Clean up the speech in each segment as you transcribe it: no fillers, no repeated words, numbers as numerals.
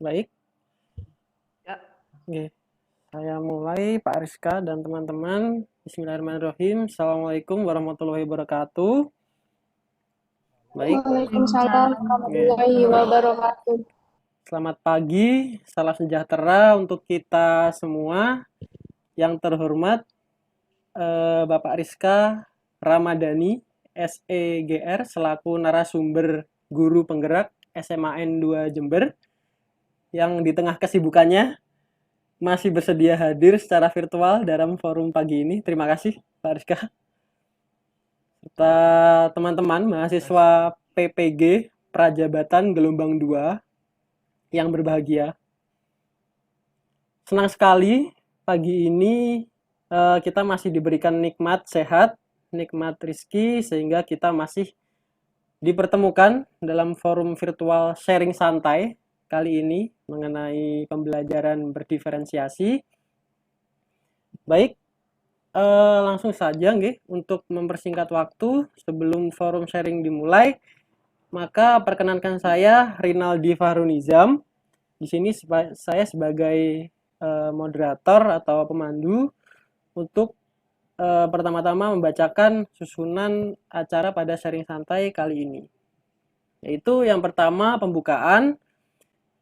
Baik, Ya, oke. Saya mulai, Pak Rizka dan teman-teman. Bismillahirrahmanirrahim. Assalamualaikum warahmatullahi wabarakatuh. Baik, Waalaikumsalam oke. warahmatullahi wabarakatuh. Selamat pagi, salam sejahtera untuk kita semua. Yang terhormat Bapak Rizka Ramadhani, SEGR, selaku narasumber guru penggerak SMAN 2 Jember, yang di tengah kesibukannya masih bersedia hadir secara virtual dalam forum pagi ini. Terima kasih, Pak Rizka. Serta teman-teman mahasiswa PPG Prajabatan Gelombang 2 yang berbahagia. Senang sekali pagi ini kita masih diberikan nikmat sehat, nikmat rezeki, sehingga kita masih dipertemukan dalam forum virtual sharing santai kali ini mengenai pembelajaran berdiferensiasi. Baik, langsung saja nggih, untuk mempersingkat waktu sebelum forum sharing dimulai, maka perkenankan saya Rinaldi Fahrunizam. Di sini saya sebagai moderator atau pemandu untuk pertama-tama membacakan susunan acara pada sharing santai kali ini. Yaitu yang pertama pembukaan,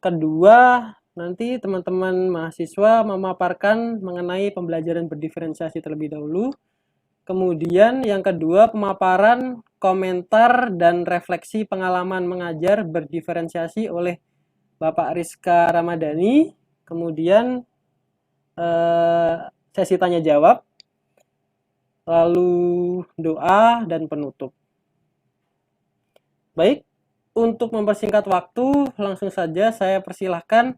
kedua nanti teman-teman mahasiswa memaparkan mengenai pembelajaran berdiferensiasi terlebih dahulu. Kemudian yang kedua pemaparan, komentar, dan refleksi pengalaman mengajar berdiferensiasi oleh Bapak Rizka Ramadhani. Kemudian sesi tanya jawab, lalu doa dan penutup. Baik, untuk mempersingkat waktu, langsung saja saya persilahkan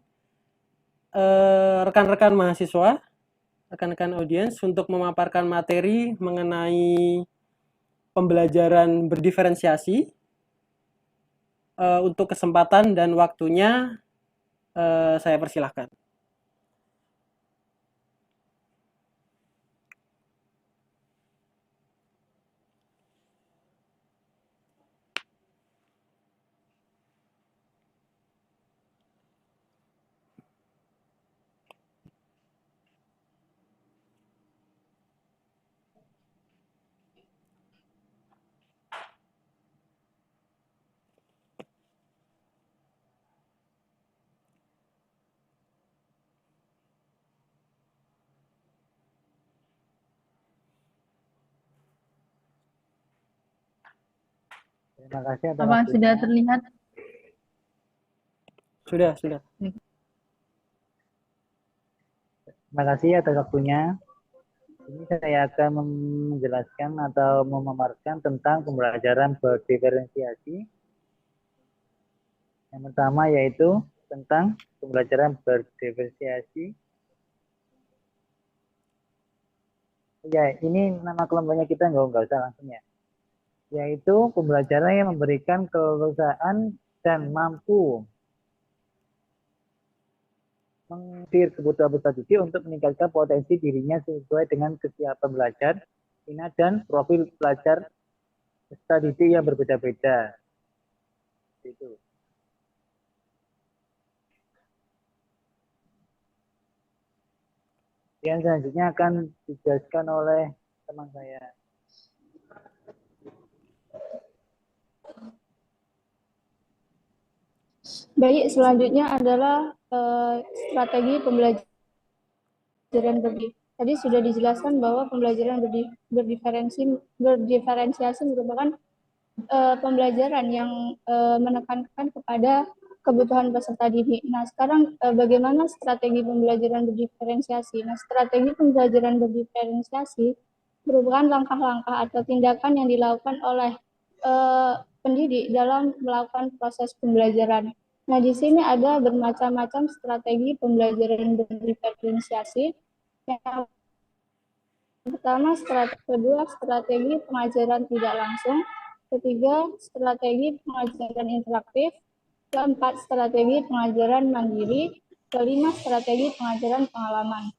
rekan-rekan mahasiswa, rekan-rekan audiens untuk memaparkan materi mengenai pembelajaran berdiferensiasi. Untuk kesempatan dan waktunya saya persilahkan. terima kasih atas Apa waktunya. sudah terlihat? Sudah. Terima kasih atas waktunya. Ini saya akan menjelaskan atau memaparkan tentang pembelajaran berdiferensiasi. Yang pertama yaitu tentang pembelajaran berdiferensiasi. Ya, ini nama kelompoknya kita nggak usah langsung ya. Yaitu pembelajaran yang memberikan keleluasaan dan mampu mengusir kebutuhan peserta didik untuk meningkatkan potensi dirinya sesuai dengan kesiapan belajar, minat dan profil pelajar peserta didik yang berbeda-beda. Itu. Yang selanjutnya akan dijelaskan oleh teman saya. Baik, selanjutnya adalah strategi pembelajaran Tadi sudah dijelaskan bahwa pembelajaran berdiferensiasi merupakan pembelajaran yang menekankan kepada kebutuhan peserta didik. Nah, sekarang bagaimana strategi pembelajaran berdiferensiasi? Nah, strategi pembelajaran berdiferensiasi merupakan langkah-langkah atau tindakan yang dilakukan oleh pendidik dalam melakukan proses pembelajaran. Nah, di sini ada bermacam-macam strategi pembelajaran berdiferensiasi. Yang pertama, kedua, strategi pengajaran tidak langsung. Ketiga, strategi pengajaran interaktif. Keempat, strategi pengajaran mandiri. Kelima, strategi pengajaran pengalaman.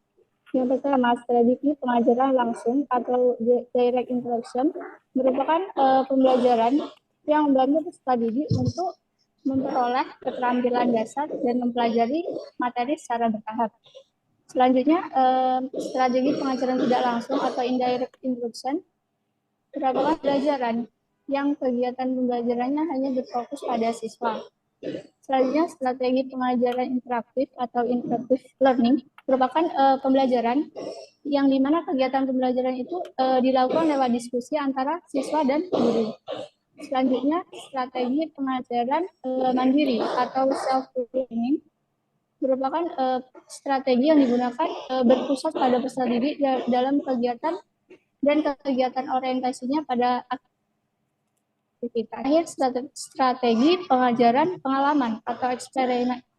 Yang pertama, strategi pengajaran langsung atau direct instruction merupakan pembelajaran yang membantu peserta didik untuk memperoleh keterampilan dasar dan mempelajari materi secara bertahap. Selanjutnya, strategi pengajaran tidak langsung atau indirect instruction merupakan pelajaran yang kegiatan pembelajarannya hanya berfokus pada siswa. Selanjutnya, strategi pengajaran interaktif atau interactive learning merupakan pembelajaran yang dimana kegiatan pembelajaran itu dilakukan lewat diskusi antara siswa dan guru. Selanjutnya, strategi pengajaran mandiri atau self-learning merupakan strategi yang digunakan berpusat pada peserta didik dalam kegiatan dan kegiatan orientasinya pada aktivitas. Akhir, strategi pengajaran pengalaman atau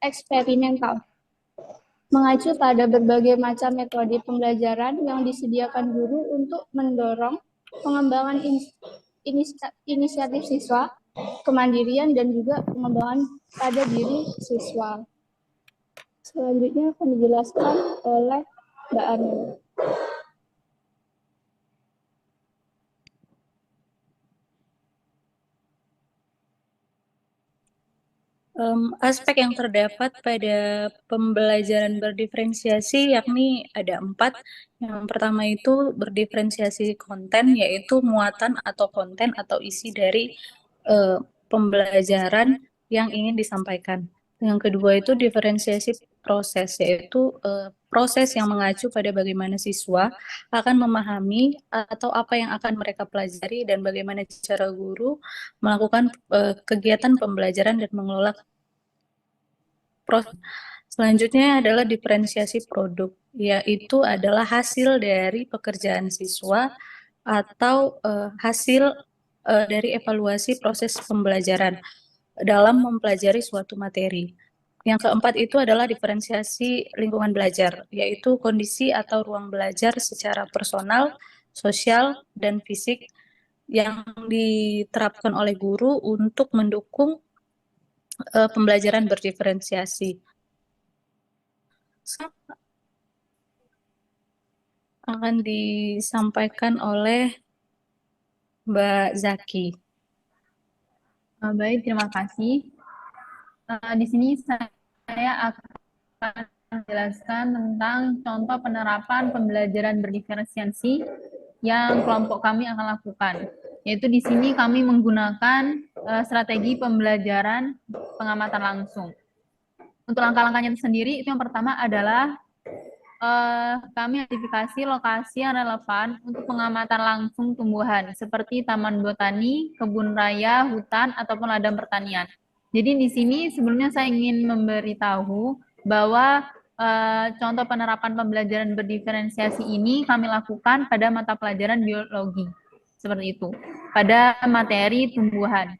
eksperimental mengacu pada berbagai macam metode pembelajaran yang disediakan guru untuk mendorong pengembangan inisiatif siswa, kemandirian, dan juga pengembangan pada diri siswa. Selanjutnya akan dijelaskan oleh Mbak Arnel. Aspek yang terdapat pada pembelajaran berdiferensiasi yakni ada 4. Yang pertama itu berdiferensiasi konten, yaitu muatan atau konten atau isi dari pembelajaran yang ingin disampaikan. Yang kedua itu diferensiasi proses, yaitu proses yang mengacu pada bagaimana siswa akan memahami atau apa yang akan mereka pelajari dan bagaimana cara guru melakukan kegiatan pembelajaran dan mengelola proses. Selanjutnya adalah diferensiasi produk, yaitu adalah hasil dari pekerjaan siswa atau hasil dari evaluasi proses pembelajaran dalam mempelajari suatu materi. Yang keempat itu adalah diferensiasi lingkungan belajar, yaitu kondisi atau ruang belajar secara personal, sosial, dan fisik yang diterapkan oleh guru untuk mendukung pembelajaran berdiferensiasi. Akan disampaikan oleh Mbak Zaki. Baik, terima kasih. Di sini saya akan menjelaskan tentang contoh penerapan pembelajaran berdiferensiasi yang kelompok kami akan lakukan. Yaitu di sini kami menggunakan strategi pembelajaran pengamatan langsung. Untuk langkah-langkahnya sendiri, itu yang pertama adalah kami identifikasi lokasi yang relevan untuk pengamatan langsung tumbuhan, seperti taman botani, kebun raya, hutan, ataupun ladang pertanian. Jadi di sini sebelumnya saya ingin memberitahu bahwa contoh penerapan pembelajaran berdiferensiasi ini kami lakukan pada mata pelajaran biologi, seperti itu, pada materi tumbuhan.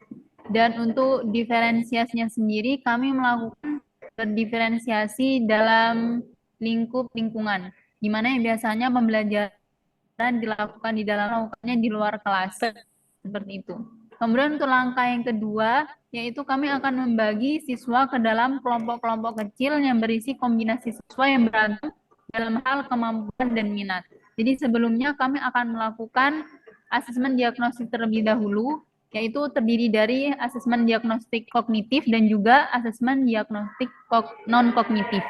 Dan untuk diferensiasinya sendiri, kami melakukan berdiferensiasi dalam lingkup lingkungan, di mana yang biasanya pembelajaran dilakukan di dalam, melakukannya di luar kelas, seperti itu. Kemudian untuk langkah yang kedua, yaitu kami akan membagi siswa ke dalam kelompok-kelompok kecil yang berisi kombinasi siswa yang beragam dalam hal kemampuan dan minat. Jadi sebelumnya kami akan melakukan asesmen diagnostik terlebih dahulu, yaitu terdiri dari asesmen diagnostik kognitif dan juga asesmen diagnostik non-kognitif.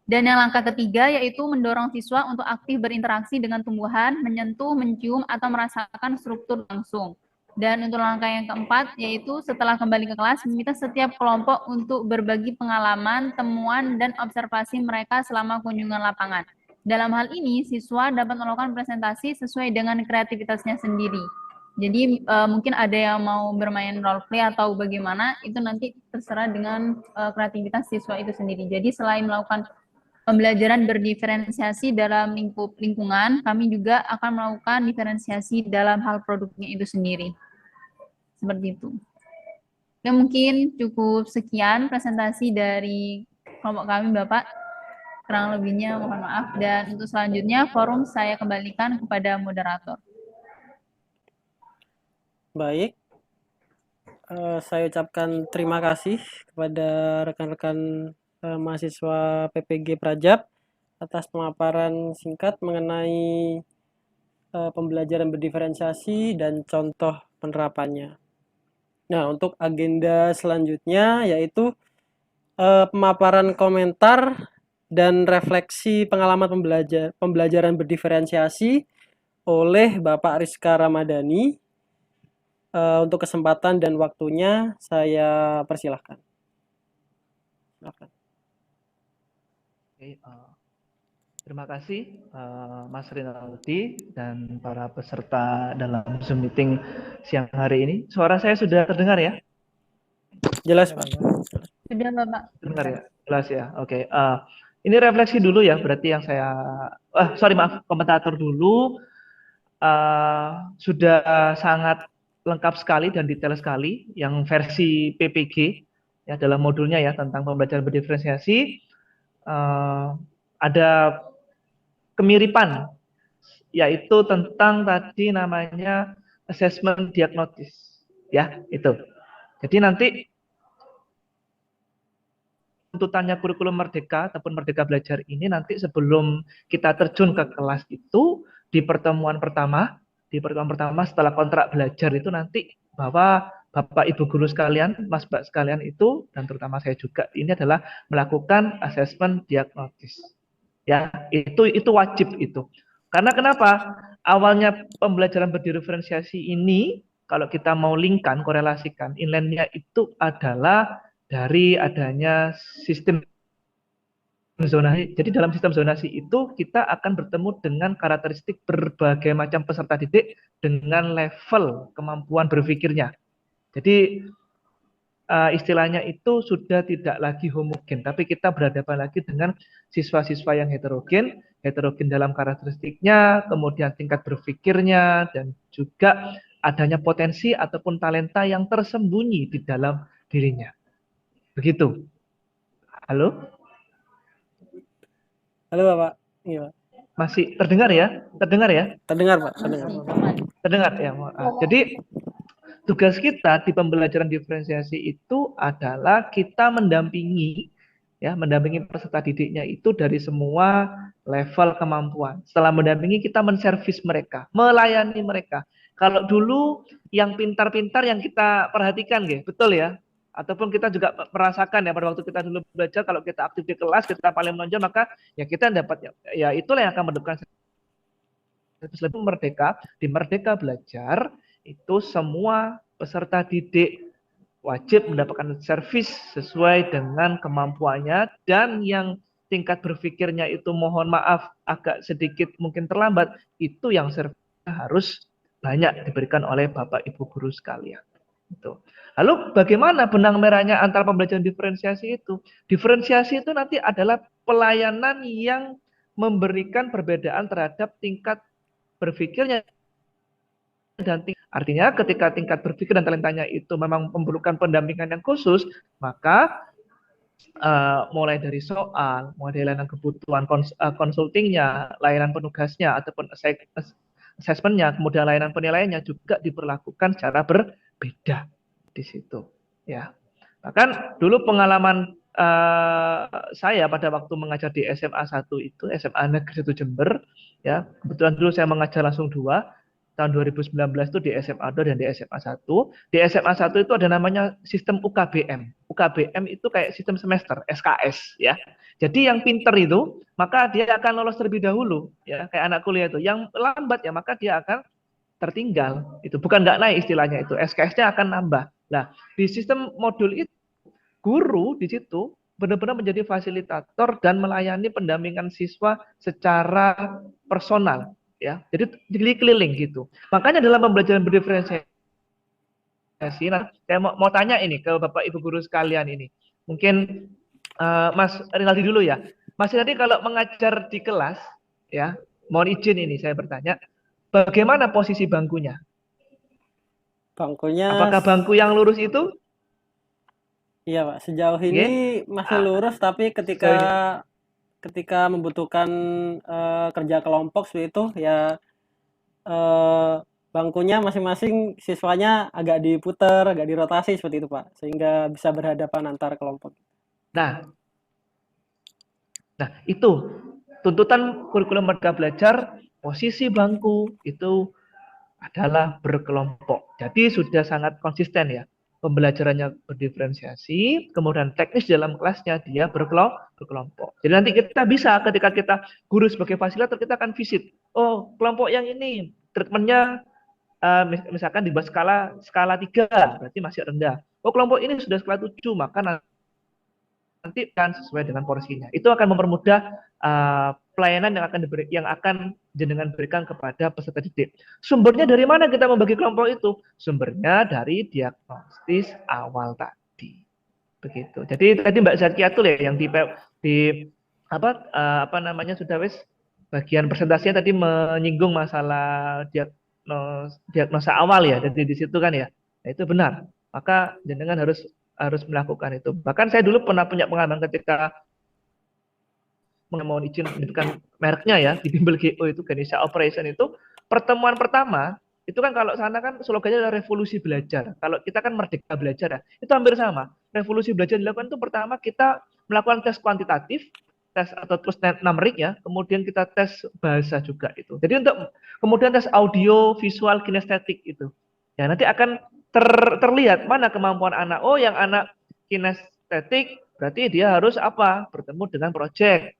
Dan yang langkah ketiga yaitu mendorong siswa untuk aktif berinteraksi dengan tumbuhan, menyentuh, mencium, atau merasakan struktur langsung. Dan untuk langkah yang keempat yaitu setelah kembali ke kelas, meminta setiap kelompok untuk berbagi pengalaman, temuan, dan observasi mereka selama kunjungan lapangan. Dalam hal ini, siswa dapat melakukan presentasi sesuai dengan kreativitasnya sendiri. Jadi mungkin ada yang mau bermain role play atau bagaimana, itu nanti terserah dengan kreativitas siswa itu sendiri. Jadi selain melakukan pembelajaran berdiferensiasi dalam lingkup lingkungan, kami juga akan melakukan diferensiasi dalam hal produknya itu sendiri. Seperti itu. Ya, mungkin cukup sekian presentasi dari kelompok kami, Bapak. Kurang lebihnya mohon maaf. Dan untuk selanjutnya, forum saya kembalikan kepada moderator. Baik, saya ucapkan terima kasih kepada rekan-rekan mahasiswa PPG Prajab atas pemaparan singkat mengenai pembelajaran berdiferensiasi dan contoh penerapannya. Nah, untuk agenda selanjutnya yaitu pemaparan komentar dan refleksi pengalaman pembelajaran berdiferensiasi oleh Bapak Rizka Ramadhani. Untuk kesempatan dan waktunya saya persilahkan. Silakan. Oke, terima kasih Mas Rinaldi dan para peserta dalam Zoom meeting siang hari ini. Suara saya sudah terdengar ya? Jelas, Pak. Sudah, Bapak. Terdengar ya? Jelas ya. Oke. Ini refleksi dulu ya. Berarti yang saya, maaf, komentator dulu. Sudah sangat lengkap sekali dan detail sekali yang versi PPG ya dalam modulnya ya tentang pembelajaran berdiferensiasi. Ada kemiripan yaitu tentang tadi namanya assessment diagnosis ya itu. Jadi nanti tuntutannya kurikulum Merdeka ataupun Merdeka Belajar ini nanti sebelum kita terjun ke kelas itu di pertemuan pertama setelah kontrak belajar itu nanti bahwa Bapak Ibu guru sekalian, Mas Mbak sekalian itu dan terutama saya juga ini adalah melakukan assessment diagnosis. Ya, itu wajib itu. Karena kenapa? Awalnya pembelajaran berdiferensiasi ini kalau kita mau linkkan, korelasikan, inline-nya itu adalah dari adanya sistem zonasi. Jadi dalam sistem zonasi itu kita akan bertemu dengan karakteristik berbagai macam peserta didik dengan level kemampuan berpikirnya. Jadi istilahnya itu sudah tidak lagi homogen, tapi kita berhadapan lagi dengan siswa-siswa yang heterogen dalam karakteristiknya, kemudian tingkat berpikirnya, dan juga adanya potensi ataupun talenta yang tersembunyi di dalam dirinya. Begitu. Halo? Halo, Bapak. Iya, Pak. Masih terdengar ya? Terdengar ya? Terdengar, Pak. Terdengar. Terdengar ya. Jadi tugas kita di pembelajaran diferensiasi itu adalah kita mendampingi peserta didiknya itu dari semua level kemampuan. Setelah mendampingi kita menservis mereka, melayani mereka. Kalau dulu yang pintar-pintar yang kita perhatikan, betul ya? Ataupun kita juga merasakan ya pada waktu kita dulu belajar kalau kita aktif di kelas kita paling menonjol maka ya kita dapat ya itulah yang akan mendapatkan Merdeka. Di Merdeka Belajar itu semua peserta didik wajib mendapatkan servis sesuai dengan kemampuannya dan yang tingkat berpikirnya itu mohon maaf agak sedikit mungkin terlambat itu yang servisnya harus banyak diberikan oleh Bapak Ibu guru sekalian. Itu. Lalu bagaimana benang merahnya antara pembelajaran diferensiasi itu? Diferensiasi itu nanti adalah pelayanan yang memberikan perbedaan terhadap tingkat berpikirnya dan artinya ketika tingkat berpikir dan talentanya itu memang memerlukan pendampingan yang khusus, maka mulai dari soal, mulai dari layanan kebutuhan konsultingnya, layanan penugasnya ataupun assessment-nya, kemudian layanan penilaiannya juga diperlakukan secara berbeda di situ. Ya, bahkan dulu pengalaman saya pada waktu mengajar di SMA 1 itu, SMA Negeri 1 Jember, ya kebetulan dulu saya mengajar langsung 2, tahun 2019 itu di SMA 2 dan di SMA 1. Di SMA 1 itu ada namanya sistem UKBM. UKBM itu kayak sistem semester, SKS ya. Jadi yang pinter itu, maka dia akan lolos terlebih dahulu ya, kayak anak kuliah itu. Yang lambat ya, maka dia akan tertinggal. Itu bukan nggak naik istilahnya itu, SKS-nya akan nambah. Nah, di sistem modul itu guru di situ benar-benar menjadi fasilitator dan melayani pendampingan siswa secara personal. Ya, jadi keliling gitu. Makanya dalam pembelajaran berdiferensiasi, nah, saya mau tanya ini ke Bapak Ibu guru sekalian ini. Mungkin Mas Rinaldi dulu ya. Mas Rinaldi kalau mengajar di kelas, ya, mohon izin ini saya bertanya, bagaimana posisi bangkunya? Bangkunya. Apakah bangku yang lurus itu? Iya, Pak. Sejauh ini masih lurus, tapi ketika membutuhkan kerja kelompok seperti itu ya bangkunya masing-masing siswanya agak diputar, agak dirotasi seperti itu, Pak, sehingga bisa berhadapan antar kelompok. Nah itu tuntutan kurikulum Merdeka Belajar, posisi bangku itu adalah berkelompok. Jadi sudah sangat konsisten ya. pembelajarannya berdiferensiasi, kemudian teknis dalam kelasnya dia berkelompok. Jadi nanti kita bisa ketika kita guru sebagai fasilitator kita akan visit. Oh, kelompok yang ini treatmentnya misalkan di bawah skala 3 berarti masih rendah. Oh, kelompok ini sudah skala 7 maka nanti kan sesuai dengan porsinya. Itu akan mempermudah pelayanan yang akan jenengan berikan kepada peserta didik. Sumbernya dari mana kita membagi kelompok itu? Sumbernya dari diagnostis awal tadi. Begitu. Jadi tadi Mbak Zakiatul ya yang di apa namanya sudah wis bagian presentasinya tadi menyinggung masalah diagnosa awal ya. Jadi di situ kan ya. Nah, itu benar. Maka jenengan harus melakukan itu. Bahkan saya dulu pernah punya pengalaman ketika mohon izin menyebutkan mereknya ya di Bimbel GO itu Ganesha Operation itu pertemuan pertama itu kan kalau sana kan slogannya adalah revolusi belajar. Kalau kita kan merdeka belajar ya. Itu hampir sama. Revolusi belajar dilakukan itu pertama kita melakukan tes kuantitatif, tes atau terus numerik ya. Kemudian kita tes bahasa juga itu. Jadi untuk kemudian tes audio, visual, kinestetik itu. Ya nanti akan terlihat mana kemampuan anak. Oh, yang anak kinestetik berarti dia harus apa? Bertemu dengan proyek.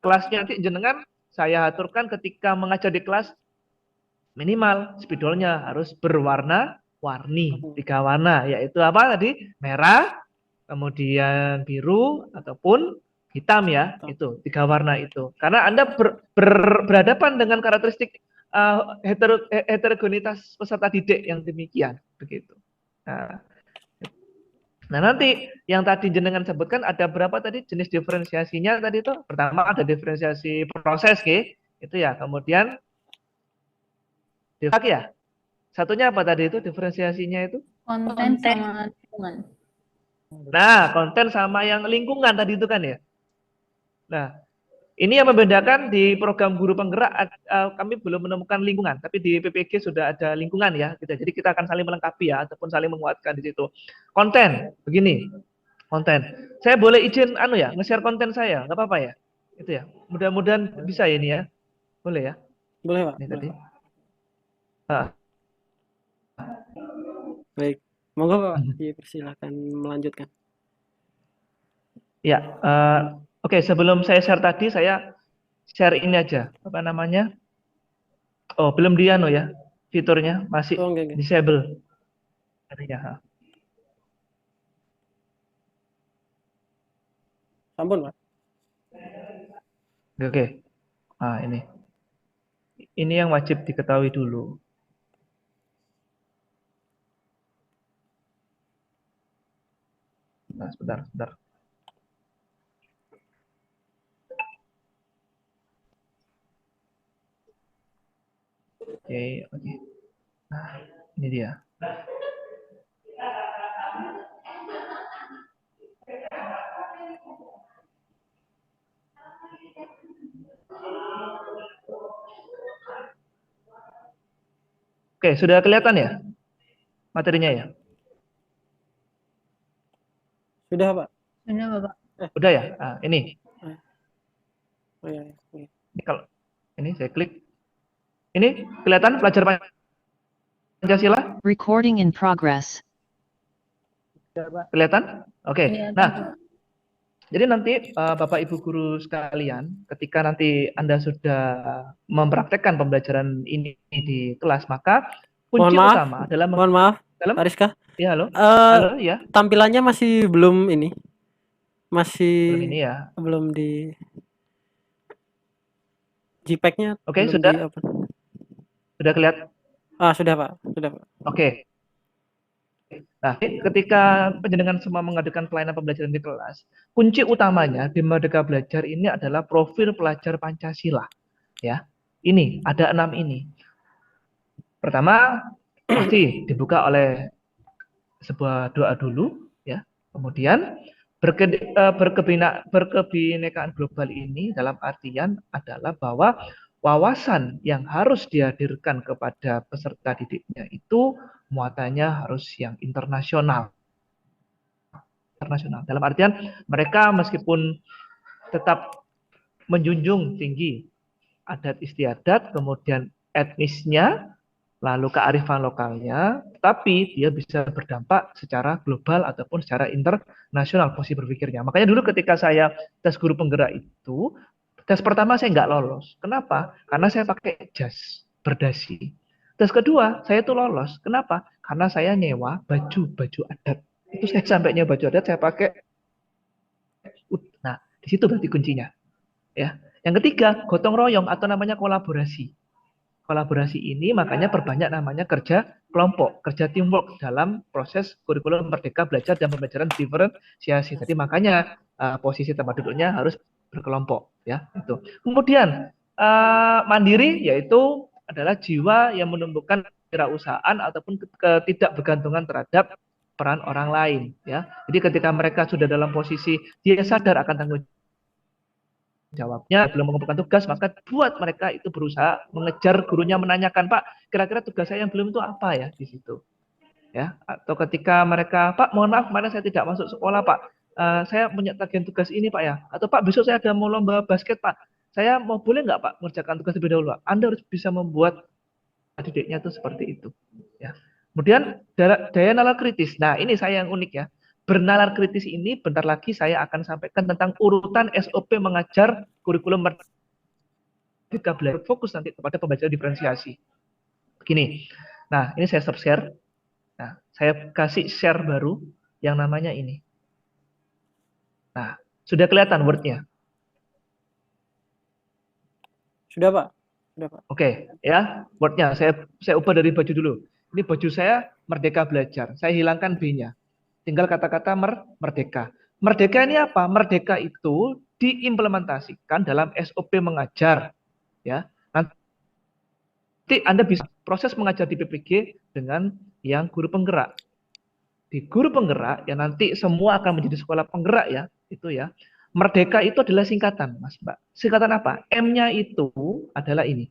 Kelasnya nanti jenengan saya aturkan ketika mengajar di kelas minimal spidolnya harus berwarna-warni 3 warna, yaitu apa tadi? Merah, kemudian biru ataupun hitam ya, itu 3 warna itu. Karena Anda berhadapan dengan karakteristik heterogenitas peserta didik yang demikian begitu. Nah, nanti yang tadi jenengan sebutkan ada berapa tadi jenis diferensiasinya tadi itu? Pertama ada diferensiasi proses itu ya. Kemudian ya. Satunya apa tadi itu diferensiasinya itu? Konten sama lingkungan. Nah, konten sama yang lingkungan tadi itu kan ya. Nah, ini yang membedakan di program guru penggerak kami belum menemukan lingkungan, tapi di PPG sudah ada lingkungan ya. Gitu. Jadi kita akan saling melengkapi ya, ataupun saling menguatkan di situ. Konten, begini, konten. Saya boleh izin ya, nge-share konten saya, nggak apa-apa ya? Itu ya. Mudah-mudahan bisa ya ini ya, boleh ya? Boleh Pak. Ini tadi. Baik, monggo Pak, dipersilakan melanjutkan. Ya. Oke, sebelum saya share tadi, saya share ini aja. Apa namanya? Oh, belum ya, fiturnya. Masih disable. Ya. Ampun, Pak. Oke. Ini. Ini yang wajib diketahui dulu. Nah, sebentar. Oke. Nah, ini dia. Oke, sudah kelihatan ya materinya ya? Sudah, Pak. Sudah, Bapak. Udah ya? Ini. Oh, iya. Ini kalau ini saya klik. Ini kelihatan pelajar Pancasila? Recording in progress. Kelihatan? Oke. Nah, jadi nanti Bapak Ibu guru sekalian, ketika nanti Anda sudah mempraktekkan pembelajaran ini di kelas, maka kunci utama adalah mohon maaf, Pak Rizka. Ya, halo. Halo, ya. Tampilannya masih belum ini. Masih belum ini ya. Belum di JPEG-nya. Oke, sudah. Sudah kelihatan? Sudah Pak. Oke. Nah, ketika penjenengan semua mengadakan pelayanan pembelajaran di kelas, kunci utamanya di Merdeka Belajar ini adalah profil pelajar Pancasila. Ya, ini ada 6 ini. Pertama, pasti dibuka oleh sebuah doa dulu, ya. Kemudian berkebinekaan global ini dalam artian adalah bahwa wawasan yang harus dihadirkan kepada peserta didiknya itu muatannya harus yang internasional. Dalam artian mereka meskipun tetap menjunjung tinggi adat istiadat, kemudian etnisnya, lalu kearifan lokalnya, tapi dia bisa berdampak secara global ataupun secara internasional posisi berpikirnya. Makanya dulu ketika saya tes guru penggerak itu, tes pertama saya nggak lolos. Kenapa? Karena saya pakai jas berdasi. Tes kedua saya tuh lolos. Kenapa? Karena saya nyewa baju adat. Itu saya sampai nyewa baju adat, saya pakai. Nah, di situ berarti kuncinya. Ya. Yang ketiga, gotong royong atau namanya kolaborasi. Kolaborasi ini makanya perbanyak namanya kerja kelompok, kerja teamwork dalam proses kurikulum Merdeka Belajar dan Pembelajaran Diferensiasi. Jadi makanya posisi tempat duduknya harus berkelompok, ya itu. Kemudian mandiri yaitu adalah jiwa yang menumbuhkan kewirausahaan ataupun ketidakbergantungan terhadap peran orang lain, ya. Jadi ketika mereka sudah dalam posisi dia sadar akan tanggung jawabnya, belum mengumpulkan tugas, maka buat mereka itu berusaha mengejar gurunya, menanyakan, Pak, kira-kira tugas saya yang belum itu apa ya di situ, ya. Atau ketika mereka, Pak, mohon maaf kemarin saya tidak masuk sekolah, Pak, saya punya tagihan tugas ini, Pak ya. Atau Pak, besok saya ada mau lomba basket, Pak, saya mau boleh nggak Pak mengerjakan tugas lebih dahulu? Anda harus bisa membuat didiknya itu seperti itu, ya. Kemudian daya nalar kritis. Nah, ini saya yang unik ya. Bernalar kritis ini bentar lagi saya akan sampaikan tentang urutan SOP mengajar kurikulum Merdeka Belajar, fokus nanti kepada pembelajaran diferensiasi. Begini. Nah, ini saya share. Nah, saya kasih share baru yang namanya ini. Nah, sudah kelihatan word-nya? Sudah, Pak. Sudah, Pak. Oke, ya. Word-nya saya ubah dari baju dulu. Ini baju saya Merdeka Belajar. Saya hilangkan B-nya. Tinggal kata-kata merdeka. Merdeka ini apa? Merdeka itu diimplementasikan dalam SOP mengajar. Ya, nanti Anda bisa proses mengajar di PPG dengan yang guru penggerak. Di guru penggerak ya nanti semua akan menjadi sekolah penggerak ya, itu ya. Merdeka itu adalah singkatan, Mas Mbak. Singkatan apa? M-nya itu adalah ini.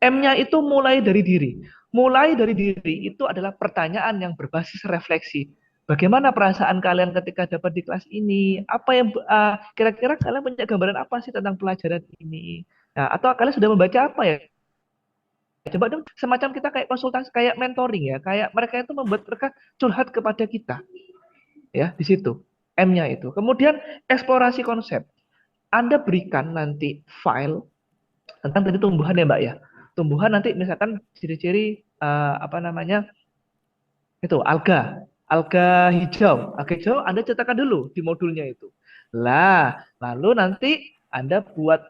M-nya itu mulai dari diri. Mulai dari diri itu adalah pertanyaan yang berbasis refleksi. Bagaimana perasaan kalian ketika dapat di kelas ini? Apa yang kira-kira kalian punya gambaran apa sih tentang pelajaran ini? Nah, atau kalian sudah membaca apa ya? Coba dong, semacam kita kayak konsultasi, kayak mentoring ya, kayak mereka itu membuat mereka curhat kepada kita. Ya, di situ. M-nya itu. Kemudian eksplorasi konsep. Anda berikan nanti file tentang tadi tumbuhan ya Mbak ya. Tumbuhan nanti misalkan ciri-ciri itu alga hijau. Alga hijau Anda cetakkan dulu di modulnya itu. Lalu nanti Anda buat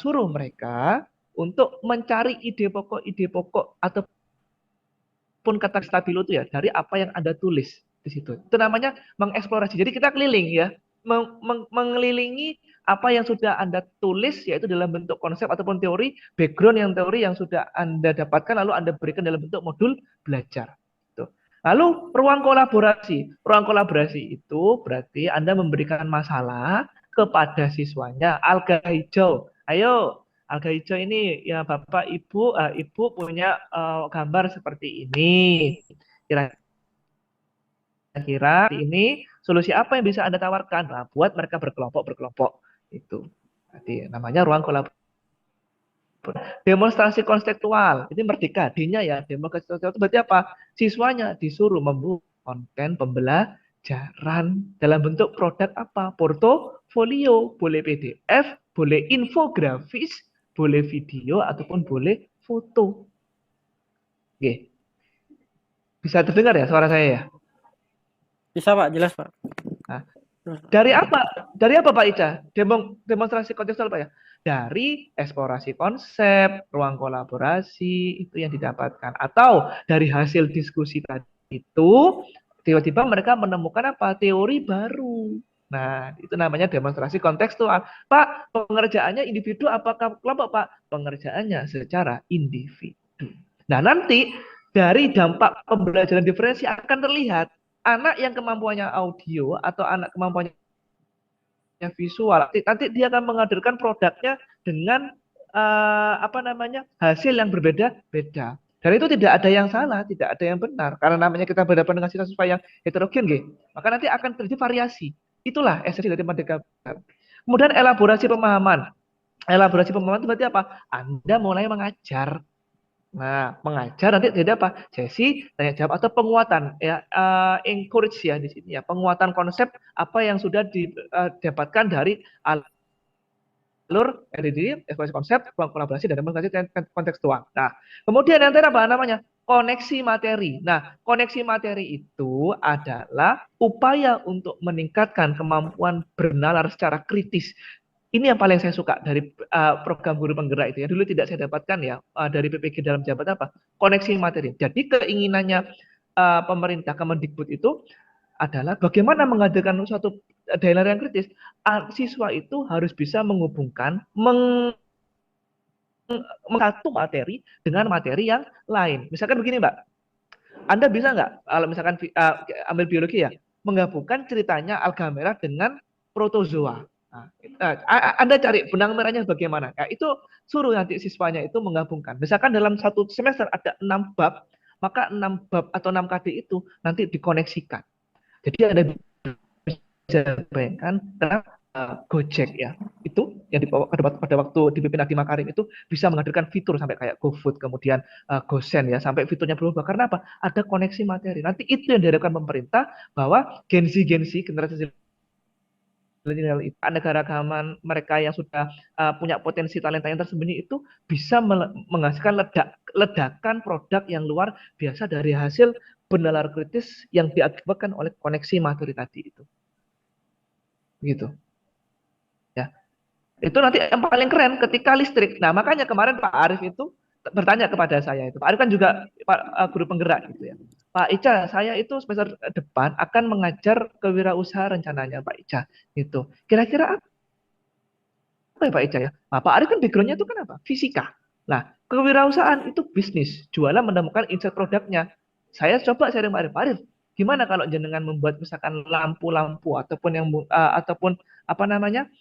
suruh mereka untuk mencari ide pokok ataupun kata stabilo itu ya dari apa yang Anda tulis di situ. Itu namanya mengeksplorasi. Jadi kita keliling ya, mengelilingi apa yang sudah Anda tulis, yaitu dalam bentuk konsep ataupun teori, background teori yang sudah Anda dapatkan, lalu Anda berikan dalam bentuk modul belajar. Lalu ruang kolaborasi. Ruang kolaborasi itu berarti Anda memberikan masalah kepada siswanya. Alga hijau. Ayo, alga hijau ini ya Bapak Ibu, Ibu punya gambar seperti ini. Kira-kira ini solusi apa yang bisa Anda tawarkan? Nah, buat mereka berkelompok. Itu. Jadi namanya ruang kolaborasi. Demonstrasi konseptual, ini merdeka, D-nya ya, demonstrasi konseptual itu berarti apa? Siswanya disuruh membuat konten pembelajaran dalam bentuk produk apa? Portofolio, boleh PDF, boleh infografis, boleh video, ataupun boleh foto. Oke. Bisa terdengar ya suara saya ya? Bisa, Pak, jelas, Pak. Nah, dari apa Pak Ica? Demonstrasi kontekstual Pak ya? Dari eksplorasi konsep, ruang kolaborasi itu yang didapatkan. Atau dari hasil diskusi tadi itu, tiba-tiba mereka menemukan apa? Teori baru. Nah, itu namanya demonstrasi kontekstual. Pak, pengerjaannya individu apakah kelompok Pak? Pengerjaannya secara individu. Nah, nanti dari dampak pembelajaran diferensi akan terlihat anak yang kemampuannya audio atau anak kemampuannya visual, nanti dia akan menghadirkan produknya dengan hasil yang berbeda-beda. Dan itu tidak ada yang salah, tidak ada yang benar. Karena namanya kita berhadapan dengan siswa yang heterogen, maka nanti akan terjadi variasi. Itulah esensi dari Merdeka Belajar. Kemudian elaborasi pemahaman. Elaborasi pemahaman itu berarti apa? Anda mulai mengajar. Nah, mengajar nanti jadi apa? Sesi tanya jawab atau penguatan ya, encourage ya di sini ya, penguatan konsep apa yang sudah didapatkan dari alur ekspresi konsep, kolaborasi dan komunikasi kontekstual. Nah, kemudian yang terakhir apa namanya? Koneksi materi. Nah, koneksi materi itu adalah upaya untuk meningkatkan kemampuan bernalar secara kritis. Ini yang paling saya suka dari program guru penggerak itu ya. Dulu tidak saya dapatkan ya dari PPG dalam jabat apa? Koneksi materi. Jadi keinginannya pemerintah Kemendikbud itu adalah bagaimana menghadirkan suatu dialog yang kritis. Siswa itu harus bisa menghubungkan satu materi dengan materi yang lain. Misalkan begini, Mbak. Anda bisa nggak kalau misalkan ambil biologi ya, menggabungkan ceritanya alga merah dengan protozoa. Nah, Anda cari benang merahnya bagaimana? Ya, itu suruh nanti siswanya itu menggabungkan. Misalkan dalam satu semester ada 6 bab, maka 6 bab atau 6 KD itu nanti dikoneksikan. Jadi Anda bisa bayangkan Gojek ya, itu yang pada waktu dipimpin Nadiem Makarim itu bisa menghadirkan fitur sampai kayak GoFood, kemudian GoSend ya, sampai fiturnya berubah. Karena apa? Ada koneksi materi. Nanti itu yang diharapkan pemerintah, bahwa generasi generasi keanekaragaman mereka yang sudah punya potensi talenta yang tersembunyi itu bisa menghasilkan ledakan produk yang luar biasa dari hasil benalar kritis yang diakibatkan oleh koneksi materi tadi itu. Gitu. Ya. Itu nanti yang paling keren ketika listrik. Nah, makanya kemarin Pak Arief itu bertanya kepada saya itu. Pak Arief kan juga guru penggerak gitu ya. Pak Ica, saya itu semester depan akan mengajar kewirausahaan rencananya Pak Ica gitu. Kira-kira apa ya Pak Ica ya? Nah, Pak Arief kan backgroundnya itu kan apa? Fisika. Nah, kewirausahaan itu bisnis, jualan menemukan insight produknya. Saya coba sharing Pak Arief, gimana kalau jenengan membuat misalkan lampu-lampu ataupun yang ataupun apa namanya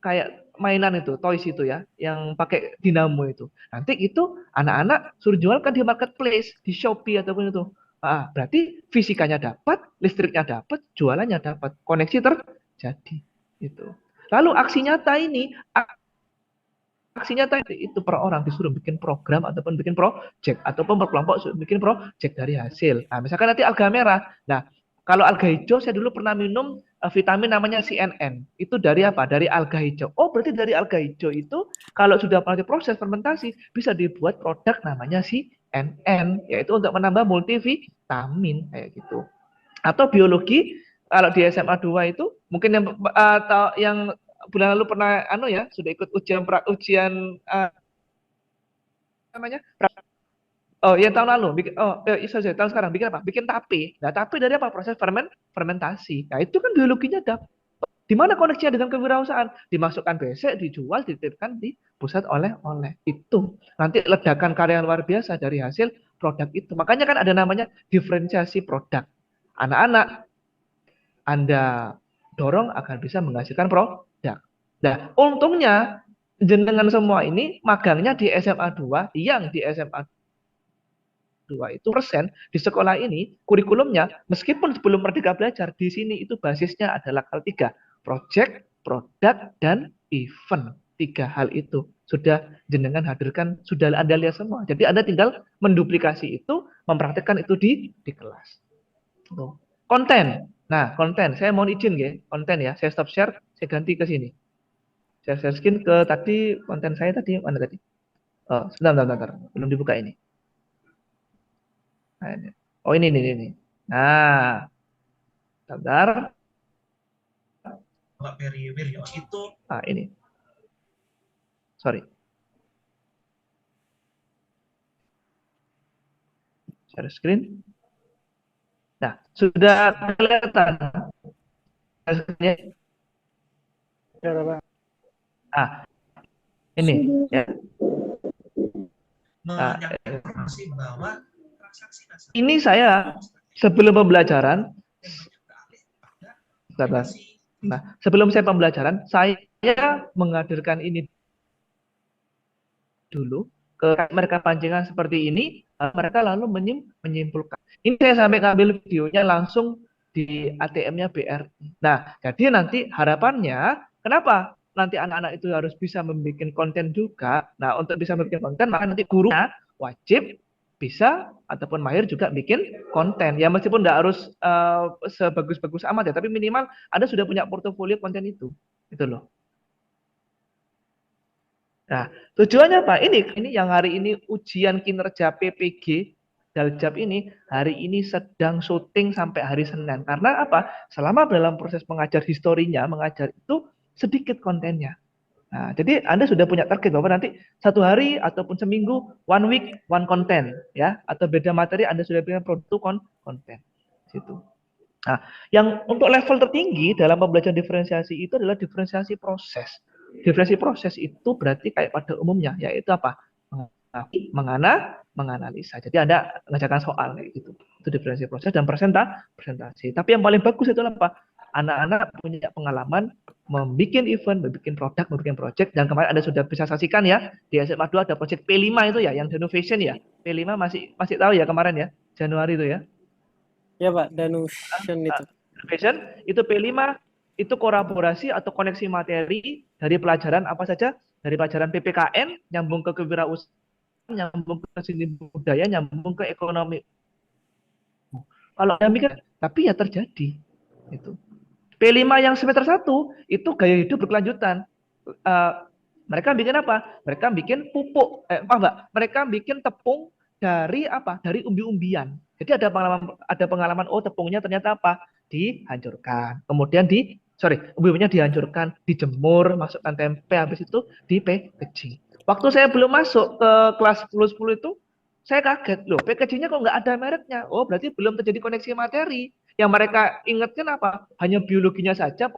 kayak mainan itu, toys itu ya, yang pakai dinamo itu. Nanti itu anak-anak suruh jualkan di marketplace, di Shopee ataupun itu. Berarti fisikanya dapat, listriknya dapat, jualannya dapat, koneksi terjadi. Itu. Lalu aksi nyata itu per orang disuruh bikin program ataupun bikin project ataupun per kelompok bikin project dari hasil. Nah, misalkan nanti alga merah. Nah, kalau alga hijau saya dulu pernah minum vitamin namanya CNN. Itu dari apa? Dari alga hijau. Oh, berarti dari alga hijau itu kalau sudah melalui proses fermentasi bisa dibuat produk namanya CNN, yaitu untuk menambah multivitamin kayak gitu. Atau biologi kalau di SMA 2 itu mungkin yang bulan lalu pernah sudah ikut ujian namanya yang tahun lalu tahun sekarang bikin apa? Bikin tape. Nah, tape dari apa? Proses fermentasi. Nah, itu kan biologinya dapat. Di mana koneksinya dengan kewirausahaan? Dimasukkan besek, dijual, dititipkan di pusat oleh-oleh. Itu nanti ledakan karya luar biasa dari hasil produk itu. Makanya kan ada namanya diferensiasi produk. Anak-anak Anda dorong agar bisa menghasilkan produk. Nah, untungnya jenengan semua ini magangnya di SMA 2, yang di SMA 2 itu persen di sekolah ini kurikulumnya meskipun sebelum Merdeka Belajar di sini itu basisnya adalah K3, project, produk, dan event. 3 hal itu sudah jenengan hadirkan, sudah Anda lihat semua. Jadi Anda tinggal menduplikasi itu, mempraktekkan itu di kelas. Konten. Nah, konten. Saya mohon izin ya, konten ya. Saya stop share, saya ganti ke sini. Saya share screen ke tadi, konten saya tadi, mana tadi? Oh, sebentar. Belum dibuka ini. Nah, ini. Oh, ini. Nah, sebentar. Pak Peri Wiryo itu. Ini. Sorry. Share screen. Nah, sudah kelihatan. Ini ya. Bahwa ini saya sebelum pembelajaran. Nah, sebelum saya pembelajaran, saya menghadirkan ini dulu ke mereka pancingan seperti ini, mereka lalu menyimpulkan. Ini saya sampai ngambil videonya langsung di ATM-nya BRI. Nah, jadi nanti harapannya, kenapa nanti anak-anak itu harus bisa membuat konten juga. Nah, untuk bisa membuat konten, maka nanti gurunya wajib bisa ataupun mahir juga bikin konten. Ya meskipun nggak harus sebagus-bagus amat ya, tapi minimal Anda sudah punya portofolio konten itu. Itu loh. Nah, tujuannya apa? Ini yang hari ini ujian kinerja PPG Daljab ini hari ini sedang syuting sampai hari Senin. Karena apa? Selama dalam proses mengajar historinya, mengajar itu sedikit kontennya. Nah, jadi Anda sudah punya target bahwa nanti satu hari ataupun seminggu, one week, one content, ya, atau beda materi Anda sudah punya produk konten. Situ. Nah, yang untuk level tertinggi dalam pembelajaran diferensiasi itu adalah diferensiasi proses. Diferensiasi proses itu berarti kayak pada umumnya, yaitu apa? Menganalisa. Jadi Anda mengerjakan soal kayak gitu. Itu diferensiasi proses dan presentasi. Tapi yang paling bagus itu apa? Anak-anak punya pengalaman membuat event, membuat produk, membuat project, dan kemarin Anda sudah bisa saksikan ya, di SMA 2 ada project P5 itu ya, yang Denovation ya. P5 masih tahu ya kemarin ya, Januari itu ya. Ya Pak, Danution itu. Denovation itu P5 itu kolaborasi atau koneksi materi dari pelajaran apa saja, dari pelajaran PPKN, nyambung ke kewirausahaan, nyambung ke seni budaya, nyambung ke ekonomi. Kalau Anda mikir, tapi ya terjadi. Itu. P5 yang semester 1 itu gaya hidup berkelanjutan. Mereka bikin apa? Mereka bikin pupuk, mereka bikin tepung dari apa? Dari umbi-umbian. Jadi ada pengalaman, oh tepungnya ternyata apa? Dihancurkan. Kemudian umbi-umbiannya dihancurkan, dijemur, masukkan tempe, habis itu di packaging. Waktu saya belum masuk ke kelas 10 itu, saya kaget loh, packagingnya kok nggak ada mereknya. Oh, berarti belum terjadi koneksi materi. Yang mereka ingatkan apa? Hanya biologinya saja.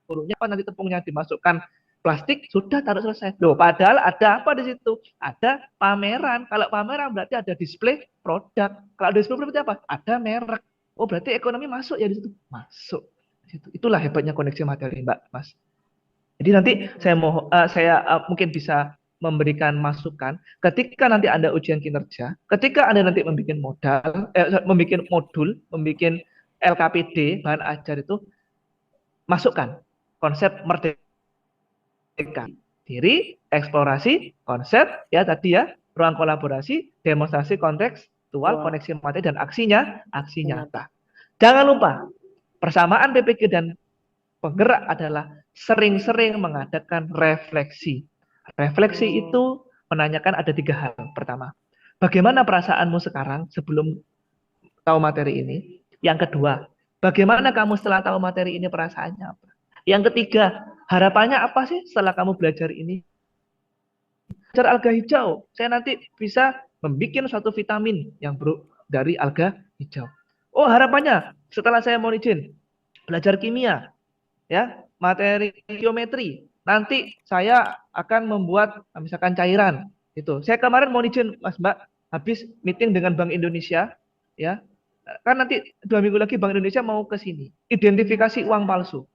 Gurunya apa nanti tepungnya dimasukkan plastik sudah taruh selesai. Loh, padahal ada apa di situ? Ada pameran. Kalau pameran berarti ada display produk. Kalau ada display berarti apa? Ada merek. Oh, berarti ekonomi masuk ya di situ. Masuk. Itulah hebatnya koneksi materi, Mbak, Mas. Jadi nanti saya mungkin bisa memberikan masukan ketika nanti Anda ujian kinerja, ketika Anda nanti membuat modul, membuat LKPD, bahan ajar itu, masukkan konsep merdeka diri, eksplorasi, konsep, ya tadi ya, ruang kolaborasi, demonstrasi kontekstual, koneksi materi, dan aksi nyata. Jangan lupa, persamaan PPG dan penggerak adalah sering-sering mengadakan refleksi. Refleksi itu menanyakan ada 3 hal. Pertama, bagaimana perasaanmu sekarang sebelum tahu materi ini? Yang kedua, bagaimana kamu setelah tahu materi ini perasaannya apa? Yang ketiga, harapannya apa sih setelah kamu belajar ini? Belajar alga hijau, saya nanti bisa membuat suatu vitamin yang dari alga hijau. Oh, harapannya setelah saya mau izin belajar kimia, ya, materi geometri, nanti saya akan membuat misalkan cairan itu. Saya kemarin mau izin Mas Mbak habis meeting dengan Bank Indonesia, ya, kan nanti 2 minggu lagi Bank Indonesia mau ke sini, identifikasi uang palsu.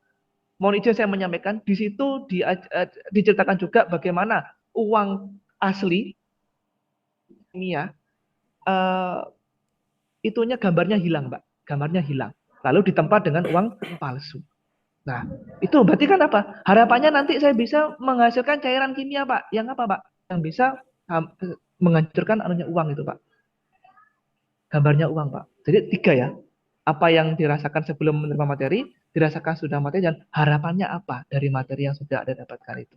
Mohon izin saya menyampaikan di situ diceritakan juga bagaimana uang asli kimia itunya gambarnya hilang, Mbak, gambarnya hilang, lalu ditempa dengan uang palsu. Nah, itu berarti kan apa? Harapannya nanti saya bisa menghasilkan cairan kimia, Pak. Yang apa, Pak? Yang bisa menghancurkan uang itu, Pak. Gambarnya uang, Pak. Jadi 3 ya. Apa yang dirasakan sebelum menerima materi, dirasakan sudah materi, dan harapannya apa dari materi yang sudah Anda dapatkan itu.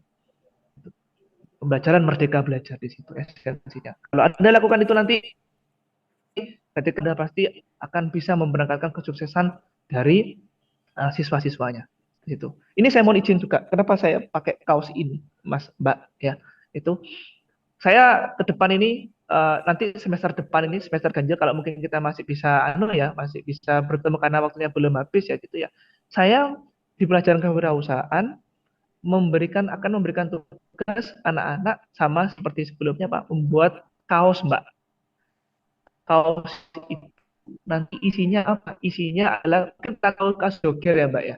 Pembelajaran merdeka belajar di situ esensinya. Kalau Anda lakukan itu nanti, ketika Anda pasti akan bisa memberangkatkan kesuksesan dari siswa-siswanya. Itu. Ini saya mau izin juga. Kenapa saya pakai kaos ini, Mas, Mbak, ya? Itu saya ke depan ini nanti semester depan ini semester ganjil, kalau mungkin kita masih bisa masih bisa bertemu karena waktunya belum habis ya gitu ya. Saya di pelajaran kewirausahaan akan memberikan tugas anak-anak sama seperti sebelumnya, Pak, membuat kaos, Mbak. Kaos itu nanti isinya apa? Isinya adalah kita tahu kaos joger ya, Mbak ya.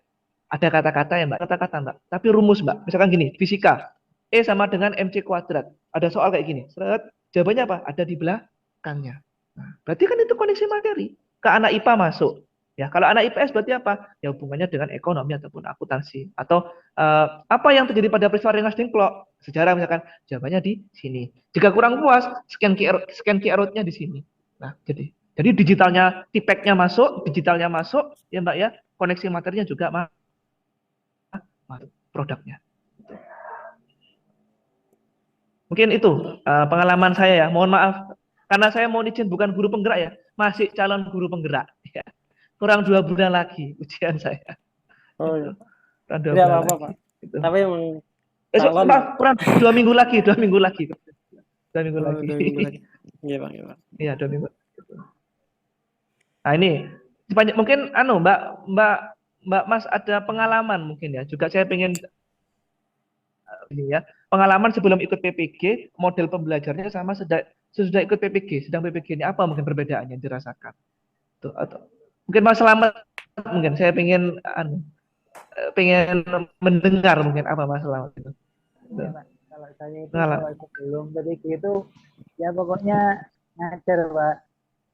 Ada kata-kata ya, Mbak, kata-kata, Mbak. Tapi rumus, Mbak. Misalkan gini, fisika. E sama dengan MC kuadrat. Ada soal kayak gini. Seret, jawabannya apa? Ada di belakangnya. Nah, berarti kan itu koneksi materi. Ke anak IPA masuk. Ya, kalau anak IPS berarti apa? Ya hubungannya dengan ekonomi ataupun akuntansi atau apa yang terjadi pada peristiwa Rengas Dengklok? Sejarah misalkan, jawabannya di sini. Jika kurang puas, scan QR-nya di sini. Nah, jadi digitalnya, tipeknya masuk, digitalnya masuk, ya Mbak ya, koneksi materinya juga masuk produknya. Mungkin itu pengalaman saya ya. Mohon maaf karena saya mohon izin bukan guru penggerak ya, masih calon guru penggerak. Ya. Kurang 2 bulan lagi ujian saya. Oh Gitu. iya. Kurang 2 Tidak bulan apa-apa, lagi. Pak. Gitu. Tapi emang Maaf, calon. kurang 2 minggu lagi, 2 minggu lagi. 2 minggu Oh, lagi. 2 minggu lagi. Iya, Bang, iya, Bang. Iya, 2 minggu. Gitu. Nah, ini mungkin Mbak Mas ada pengalaman mungkin ya. Juga saya pengen ini ya. Pengalaman sebelum ikut PPG, model pembelajarnya sama sesudah ikut PPG, sedang PPG ini apa mungkin perbedaannya yang dirasakan? Tuh, atau mungkin Mas Selamat mungkin saya pengen mendengar mungkin apa Mas Selamat itu. Ya, Pak. Kalau saya itu Pengalaman. kalau sebelum PPG itu ya pokoknya ngajar, Pak.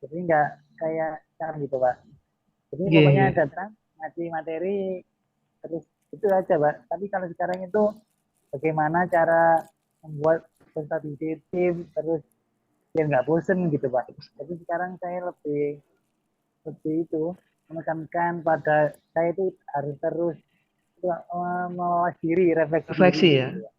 Jadi nggak kayak sekarang gitu, Pak. Jadi pokoknya datang ngaji materi terus itu aja, Pak. Tapi kalau sekarang itu bagaimana cara membuat presentasi tim terus biar nggak bosen gitu, Pak. Jadi sekarang saya lebih itu menekankan pada saya itu harus terus melalui diri, refleksi diri, ya. gitu, Pak.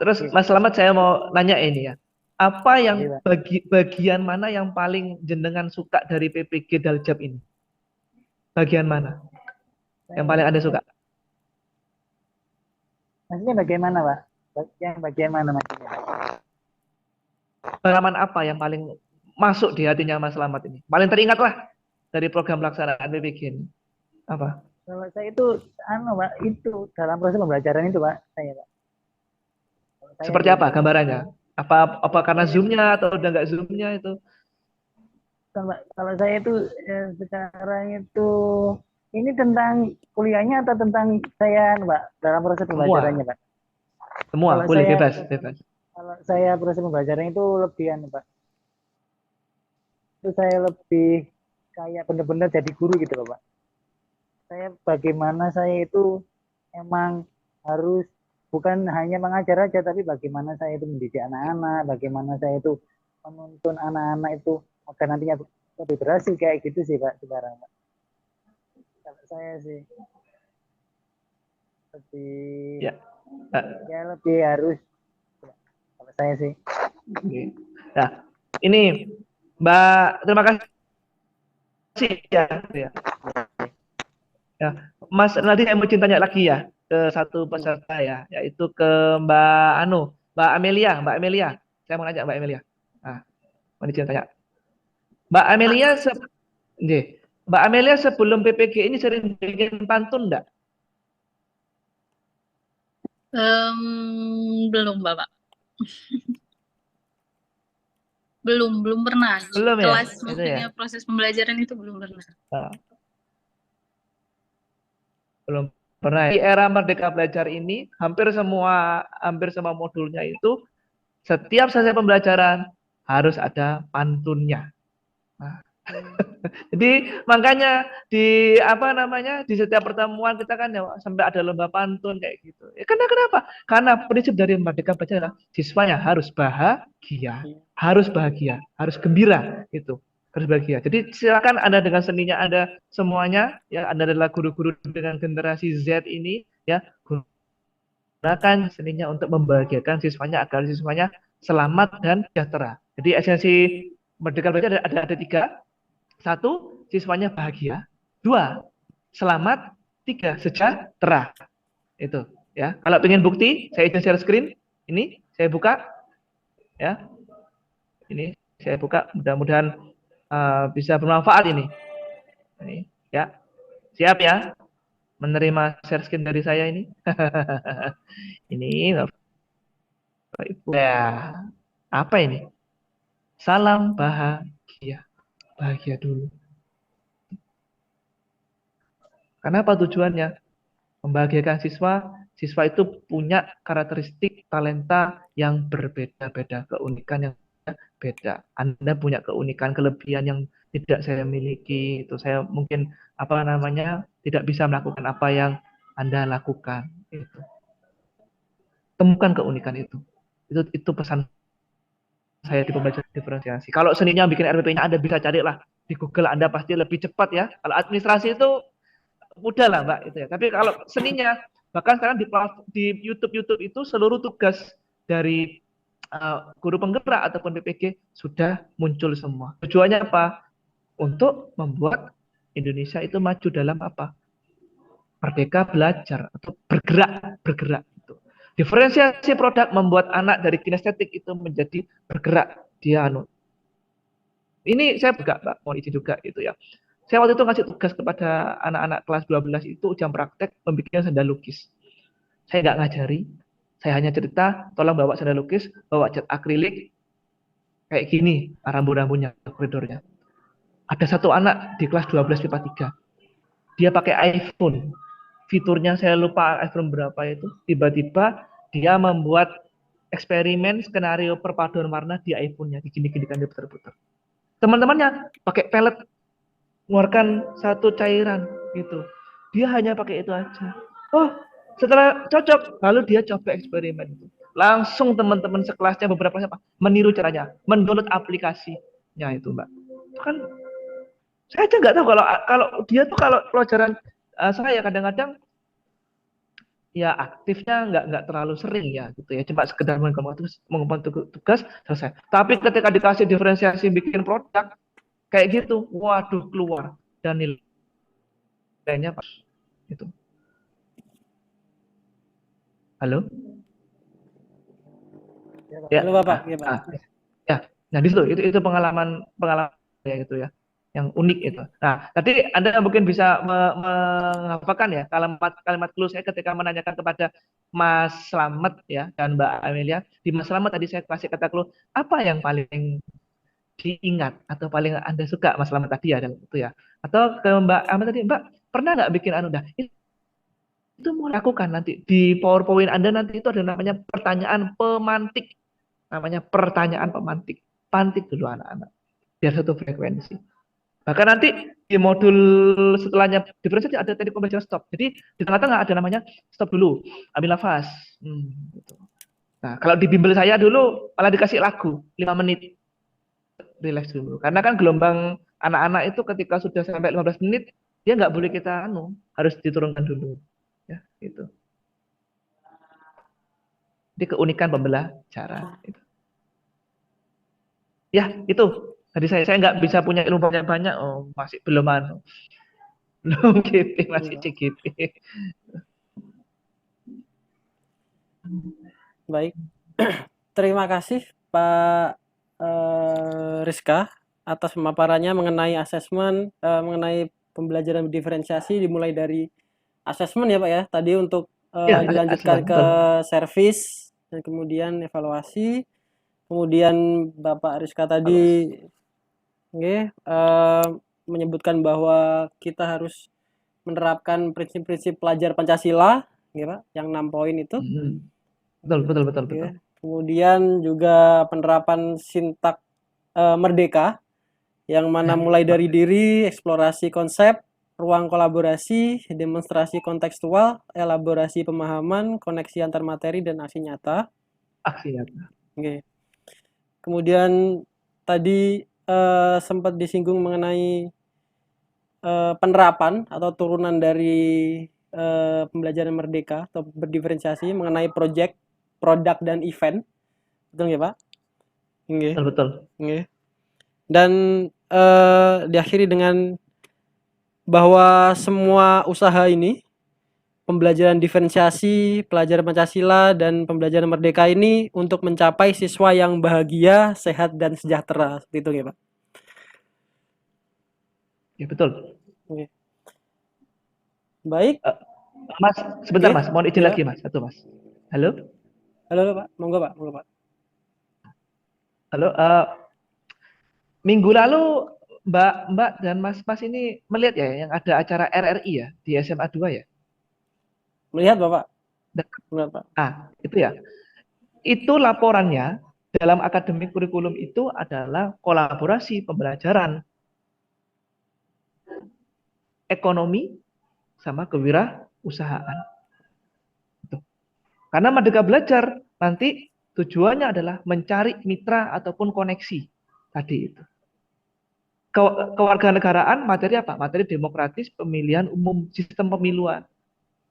Terus Mas Selamat saya mau nanya ini ya. Apa yang bagian mana yang paling jenengan suka dari PPG Daljab ini? Bagian mana? Yang paling Anda suka? Maksudnya bagaimana, Pak? Yang bagian mana maksudnya? Pengalaman apa yang paling masuk di hatinya Mas Selamat ini? Paling teringat lah dari program pelaksanaan PPG ini. Apa? Kalau saya itu, Pak, itu dalam proses pembelajaran itu, Pak, saya, Pak. Seperti apa gambarannya? Apa karena Zoom-nya atau udah nggak Zoom-nya itu? Kalau saya itu sekarang itu ini tentang kuliahnya atau tentang saya, Pak, dalam proses pembelajarannya, Pak? Semua, kalau boleh saya, bebas. Kalau saya proses pembelajaran itu lebihan, Pak. Itu saya lebih kayak benar-benar jadi guru gitu loh, Pak. Saya bagaimana saya itu emang harus bukan hanya mengajar aja, tapi bagaimana saya itu mendidik anak-anak, bagaimana saya itu menuntun anak-anak itu agar nantinya lebih berhasil kayak gitu sih, Pak, sekarang, Pak. Kalau saya sih lebih ya lebih harus kalau saya sih. Nah, ini Mbak, terima kasih ya. Ya, Mas nanti saya mau tanya lagi ya ke satu peserta ya, yaitu ke Mbak Amelia. Saya mau nanya Mbak Amelia. Nah, mau tanya. Mbak Amelia sebelum PPG ini sering bikin pantun enggak? Belum, Bapak. belum pernah. Belum ya? Kelas maksudnya proses pembelajaran itu belum pernah. Belum pernah. Di era Merdeka Belajar ini hampir semua modulnya itu setiap selesai pembelajaran harus ada pantunnya. Nah, jadi makanya di setiap pertemuan kita kan ya sampai ada lomba pantun kayak gitu. Ya, kenapa? Karena prinsip dari Merdeka Belajar adalah siswanya harus bahagia, harus gembira itu. Harus bahagia. Jadi silakan Anda dengan seninya Anda semuanya ya, Anda adalah guru-guru dengan generasi Z ini ya, gunakan seninya untuk membahagiakan siswanya agar siswanya selamat dan sejahtera. Jadi esensi Merdeka Belajar ada 3. 1, siswanya bahagia. 2, selamat. 3, sejahtera. Itu ya. Kalau ingin bukti, saya izin share screen. Ini saya buka ya. Ini saya buka, mudah-mudahan bisa bermanfaat ini ya. Siap ya menerima share screen dari saya ini. Ini ya, apa ini? Salam bahagia. Bahagia dulu. Kenapa tujuannya? Membahagiakan siswa. Siswa itu punya karakteristik talenta yang berbeda-beda, keunikan yang beda. Anda punya keunikan, kelebihan yang tidak saya miliki. Itu saya mungkin tidak bisa melakukan apa yang Anda lakukan. Itu. Temukan keunikan itu. Itu pesan saya di pembelajaran diferensiasi. Kalau seninya bikin RPP-nya Anda bisa carilah di Google, Anda pasti lebih cepat ya. Kalau administrasi itu mudah lah Mbak itu ya. Tapi kalau seninya, bahkan sekarang di YouTube itu seluruh tugas dari guru penggerak ataupun PPG sudah muncul semua. Tujuannya apa? Untuk membuat Indonesia itu maju dalam apa? Merdeka belajar atau bergerak itu. Diferensiasi produk membuat anak dari kinestetik itu menjadi bergerak. Dia ini saya juga Mbak, mau izin juga itu ya. Saya waktu itu ngasih tugas kepada anak-anak kelas 12 itu jam praktek membuat sendal lukis. Saya nggak ngajari, saya hanya cerita, tolong bawa sendal lukis, bawa cat akrilik, kayak gini rambu-rambunya, koridornya. Ada satu anak di kelas 12 IPA 3, dia pakai iPhone, fiturnya saya lupa iPhone berapa itu, tiba-tiba dia membuat eksperimen skenario perpaduan warna di iPhone-nya, digini-ginikan dia putar-putar. Teman-temannya pakai pelet, mengeluarkan satu cairan gitu. Dia hanya pakai itu aja. Oh, setelah cocok, lalu dia coba eksperimen itu. Langsung teman-teman sekelasnya beberapa siapa meniru caranya, mendownload aplikasinya itu, Mbak. Itu kan saya aja nggak tahu kalau dia tuh kalau pelajaran saya kadang-kadang ya aktifnya nggak terlalu sering ya gitu ya, cuma sekedar mengemban tugas selesai. Tapi ketika dikasih diferensiasi bikin produk kayak gitu, waduh keluar dan nilainya pas itu. Halo? Ya. Halo Bapak, ya Pak. Ya. Nah di situ itu pengalaman ya gitu ya, yang unik itu. Nah tadi Anda mungkin bisa mengapakkan ya kalimat clue saya ketika menanyakan kepada Mas Slamet ya dan Mbak Amelia. Di Mas Slamet tadi saya kasih kata clue apa yang paling diingat atau paling Anda suka Mas Slamet tadi ya dan itu ya. Atau ke Mbak Amelia tadi, Mbak pernah nggak bikin itu mau lakukan nanti di PowerPoint Anda nanti itu ada namanya pertanyaan pemantik. Namanya pertanyaan pemantik. Pantik dulu anak-anak. Biar satu frekuensi. Bahkan nanti di modul setelahnya diferensiasi ada teknik pembelajaran stop. Jadi di tengah-tengah ada namanya stop dulu. Ambil nafas. Gitu. Nah, kalau di bimbel saya dulu malah dikasih lagu 5 menit. Relax dulu. Karena kan gelombang anak-anak itu ketika sudah sampai 15 menit, dia nggak boleh kita harus diturunkan dulu. Ya, gitu. Jadi keunikan pembelajaran. Gitu. Ya, itu. Tadi saya nggak bisa punya ilmu banyak-banyak. Oh, masih belum belum GP, masih CGP. Baik. Terima kasih Pak Rizka atas pemaparannya mengenai asesmen, mengenai pembelajaran diferensiasi dimulai dari asesmen ya Pak ya. Tadi untuk dilanjutkan ke servis dan kemudian evaluasi. Kemudian Bapak Rizka tadi menyebutkan bahwa kita harus menerapkan prinsip-prinsip pelajar Pancasila, ya Pak, yang 6 poin itu. Betul. Kemudian juga penerapan sintak merdeka, yang mana mulai dari diri, eksplorasi konsep, ruang kolaborasi, demonstrasi kontekstual, elaborasi pemahaman, koneksi antar materi, dan aksi nyata. Kemudian tadi sempat disinggung mengenai penerapan atau turunan dari pembelajaran merdeka atau berdiferensiasi mengenai project, produk, dan event. Betul nggak Pak? Betul. Dan diakhiri dengan bahwa semua usaha ini, pembelajaran diferensiasi, pelajaran Pancasila, dan pembelajaran merdeka ini untuk mencapai siswa yang bahagia, sehat, dan sejahtera. Seperti itu ya Pak? Ya betul. Baik. Mas, sebentar Mas, mohon izin lagi Mas, satu Mas. Halo Pak, monggo Pak. Halo, minggu lalu Mbak dan Mas ini melihat ya yang ada acara RRI ya di SMA 2 ya? Melihat Bapak. Melihat Pak. Itu ya. Itu laporannya dalam akademik kurikulum itu adalah kolaborasi pembelajaran ekonomi sama kewirausahaan. Karena Merdeka Belajar nanti tujuannya adalah mencari mitra ataupun koneksi tadi itu. Kewarganegaraan materi apa? Materi demokratis, pemilihan umum, sistem pemiluan.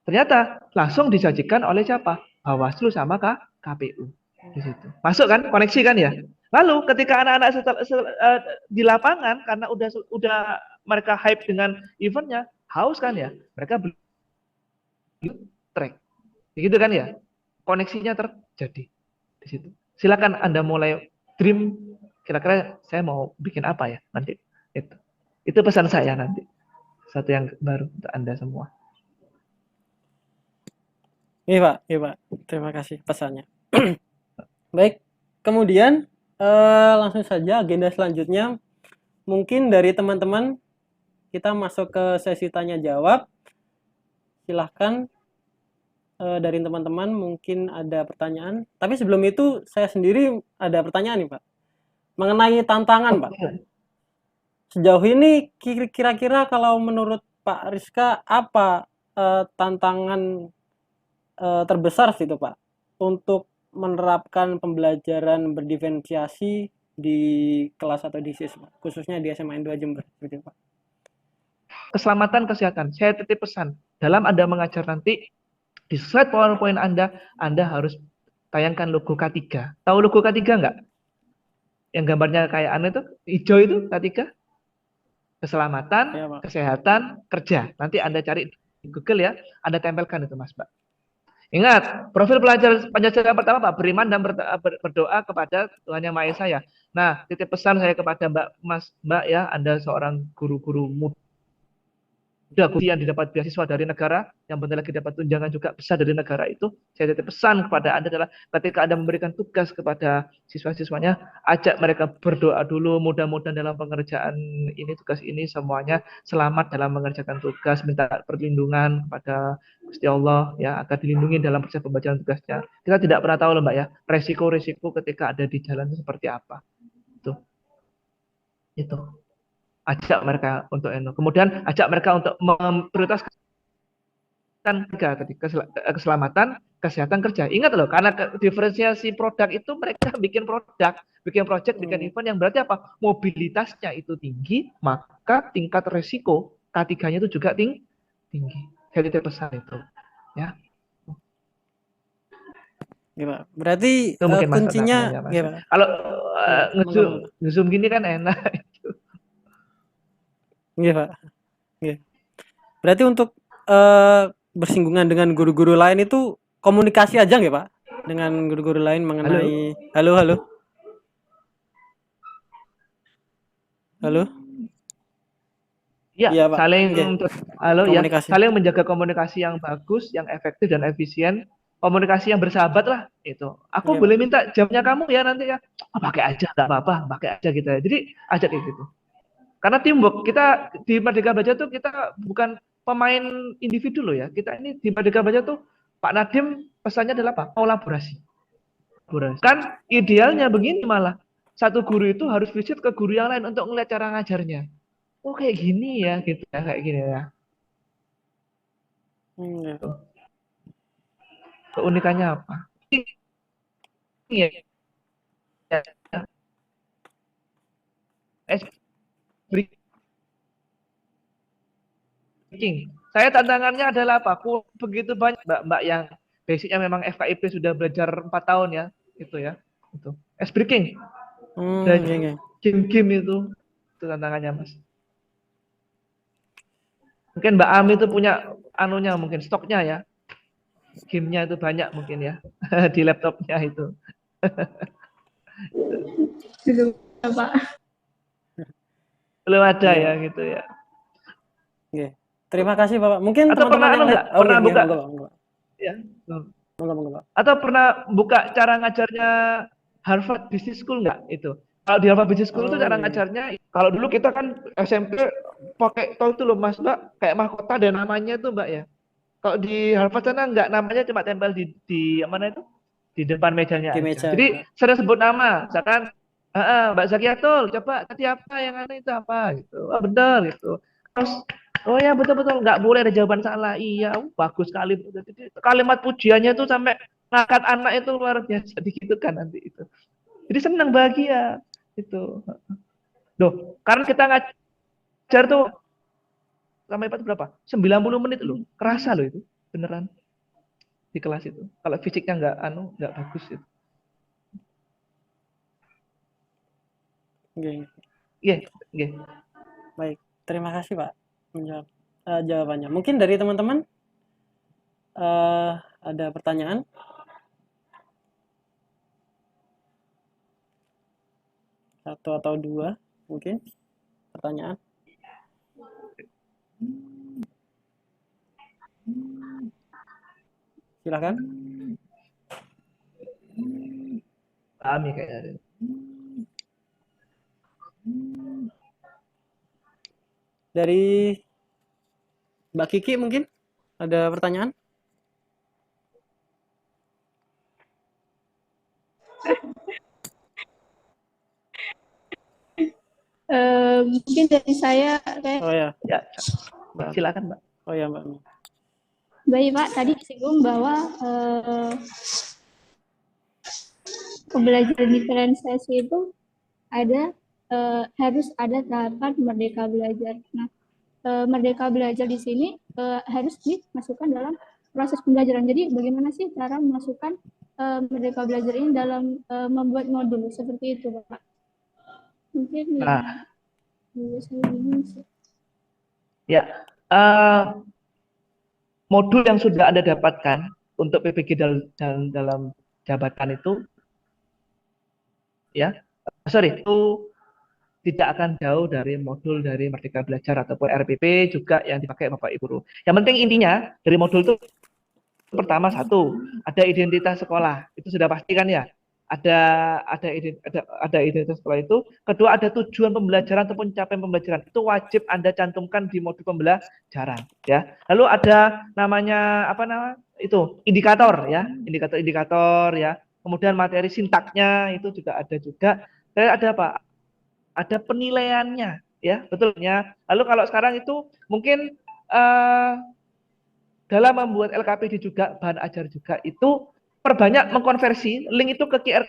Ternyata langsung disajikan oleh siapa? Bawaslu sama KPU di situ. Masuk kan? Koneksi kan ya? Lalu ketika anak-anak di lapangan karena udah mereka hype dengan eventnya, haus kan ya? Mereka beli track. Begitu kan ya? Koneksinya terjadi di situ. Silakan Anda mulai dream kira-kira saya mau bikin apa ya nanti. Itu pesan saya nanti. Satu yang baru untuk Anda semua. Iya Pak. Terima kasih pesannya. Baik, kemudian langsung saja agenda selanjutnya. Mungkin dari teman-teman kita masuk ke sesi tanya jawab. Silahkan dari teman-teman mungkin ada pertanyaan. Tapi sebelum itu saya sendiri ada pertanyaan nih Pak. Mengenai tantangan Pak. Sejauh ini kira-kira kalau menurut Pak Rizka apa tantangan terbesar situ Pak untuk menerapkan pembelajaran berdiferensiasi di kelas atau di siswa, khususnya di SMA N2 Jember, gitu Pak. Keselamatan kesehatan. Saya titip pesan dalam Anda mengajar nanti di slide PowerPoint Anda harus tayangkan logo K3. Tahu logo K3 enggak? Yang gambarnya kayak aneh itu, hijau itu K3. Keselamatan, Ya, Pak. kesehatan, kerja. Nanti Anda cari di Google ya, Anda tempelkan itu Mas Mbak. Ingat, profil pelajar Pancasila yang pertama Pak, beriman dan berdoa kepada Tuhan Yang Maha Esa ya. Nah, titip pesan saya kepada Mbak ya, Anda seorang guru-guru muda yang didapat beasiswa dari negara, yang bentar lagi dapat tunjangan juga besar dari negara itu, saya titip pesan kepada Anda adalah ketika Anda memberikan tugas kepada siswa-siswanya, ajak mereka berdoa dulu, mudah-mudahan dalam pengerjaan ini, tugas ini semuanya selamat dalam mengerjakan tugas, minta perlindungan kepada Gusti Allah ya, agar dilindungi dalam proses pembacaan tugasnya. Kita tidak pernah tahu loh Mbak ya, resiko-resiko ketika ada di jalan itu seperti apa. Itu. Ajak mereka untuk kemudian ajak mereka untuk memprioritaskan ketika keselamatan, kesehatan, kerja. Ingat loh, karena diferensiasi produk itu mereka bikin produk, bikin project, bikin event yang berarti apa? Mobilitasnya itu tinggi, maka tingkat resiko K3-nya itu juga tinggi. Saya titip pesan itu, ya. Gimana? Berarti Itu mungkin kuncinya ya, kalau nge-zoom gini kan enak. Iya Pak. Iya. Berarti untuk bersinggungan dengan guru-guru lain itu komunikasi aja nggak Pak? Dengan guru-guru lain mengenai halo. Ya, iya, Pak. Saling menjaga komunikasi yang bagus, yang efektif dan efisien, komunikasi yang bersahabat lah itu. Aku boleh minta jamnya kamu ya nanti ya. Pakai aja, nggak apa-apa, pakai aja gitu ya. Jadi ajak kayak gitu. Karena teamwork, kita di Merdeka Belajar tuh kita bukan pemain individu loh ya. Kita ini di Merdeka Belajar tuh Pak Nadiem pesannya adalah apa? Kolaborasi. Kan idealnya begini malah. Satu guru itu harus visit ke guru yang lain untuk ngeliat cara ngajarnya. Oh kayak gini ya, gitu ya, kayak gini ya. Keunikannya apa? Iya. Saya tantangannya adalah apa? Begitu banyak mbak yang basicnya memang FKIP sudah belajar 4 tahun ya, itu ya, itu. Ice breaking. Dan game-game itu tantangannya Mas. Mungkin Mbak Ami itu punya anunya mungkin stoknya ya. Gamenya itu banyak mungkin ya di laptopnya itu. Pak. Belum ada ya gitu ya. Oke. Terima kasih Bapak. Mungkin atau teman-teman yang lain pernah buka ya. Atau pernah buka cara ngajarnya Harvard Business School nggak itu? Kalau di Harvard Business School itu cara ngajarnya, kalau dulu kita kan SMP pakai tahu itu loh Mas Mbak, kayak mahkota dan namanya tuh Mbak ya. Kalau di Harvard sana nggak, namanya cuma tempel di mana itu? di depan mejanya Di aja. meja. Jadi sering sebut nama, misalkan Mbak Zakiatul, coba tadi apa yang aneh itu apa gitu. Oh benar gitu. Terus oh ya betul-betul nggak boleh ada jawaban salah. Iya, bagus sekali. Jadi, kalimat pujiannya tuh sampai ngangkat anak itu luar biasa gitu kan nanti itu. Jadi senang bahagia itu. Loh, karena kita ngajar tuh sampai berapa? 90 menit loh. Kerasa loh itu. Beneran di kelas itu. Kalau fisiknya nggak bagus itu. Oke. Iya, iya. Baik, terima kasih Pak menjawab jawabannya. Mungkin dari teman-teman ada pertanyaan? Satu atau dua mungkin pertanyaan? Silakan. Paham ya kayaknya. Dari Mbak Kiki mungkin ada pertanyaan? Mungkin dari saya, Oh ya, Ya, silakan Mbak. oh ya Mbak. baik Pak, tadi disinggung bahwa pembelajaran diferensiasi itu harus ada tahapan merdeka belajar. Nah, merdeka belajar di sini harus dimasukkan dalam proses pembelajaran. Jadi bagaimana sih cara memasukkan merdeka belajar ini dalam membuat modul seperti itu, Pak? Mungkin Nah, saya bingung sih. ya, modul yang sudah Anda dapatkan untuk PPG dalam jabatan itu, ya, itu tidak akan jauh dari modul dari Merdeka Belajar ataupun RPP juga yang dipakai Bapak Ibu guru. Yang penting intinya dari modul itu pertama satu, ada identitas sekolah. Itu sudah pasti kan ya? Ada identitas sekolah itu. Kedua, ada tujuan pembelajaran ataupun capaian pembelajaran. Itu wajib Anda cantumkan di modul pembelajaran, ya. Lalu ada namanya itu indikator ya, indikator ya. Kemudian materi sintaknya itu juga ada juga. Dan ada apa? Ada penilaiannya, ya, betulnya. Lalu kalau sekarang itu mungkin dalam membuat LKPD juga bahan ajar juga itu perbanyak mengkonversi link itu ke QR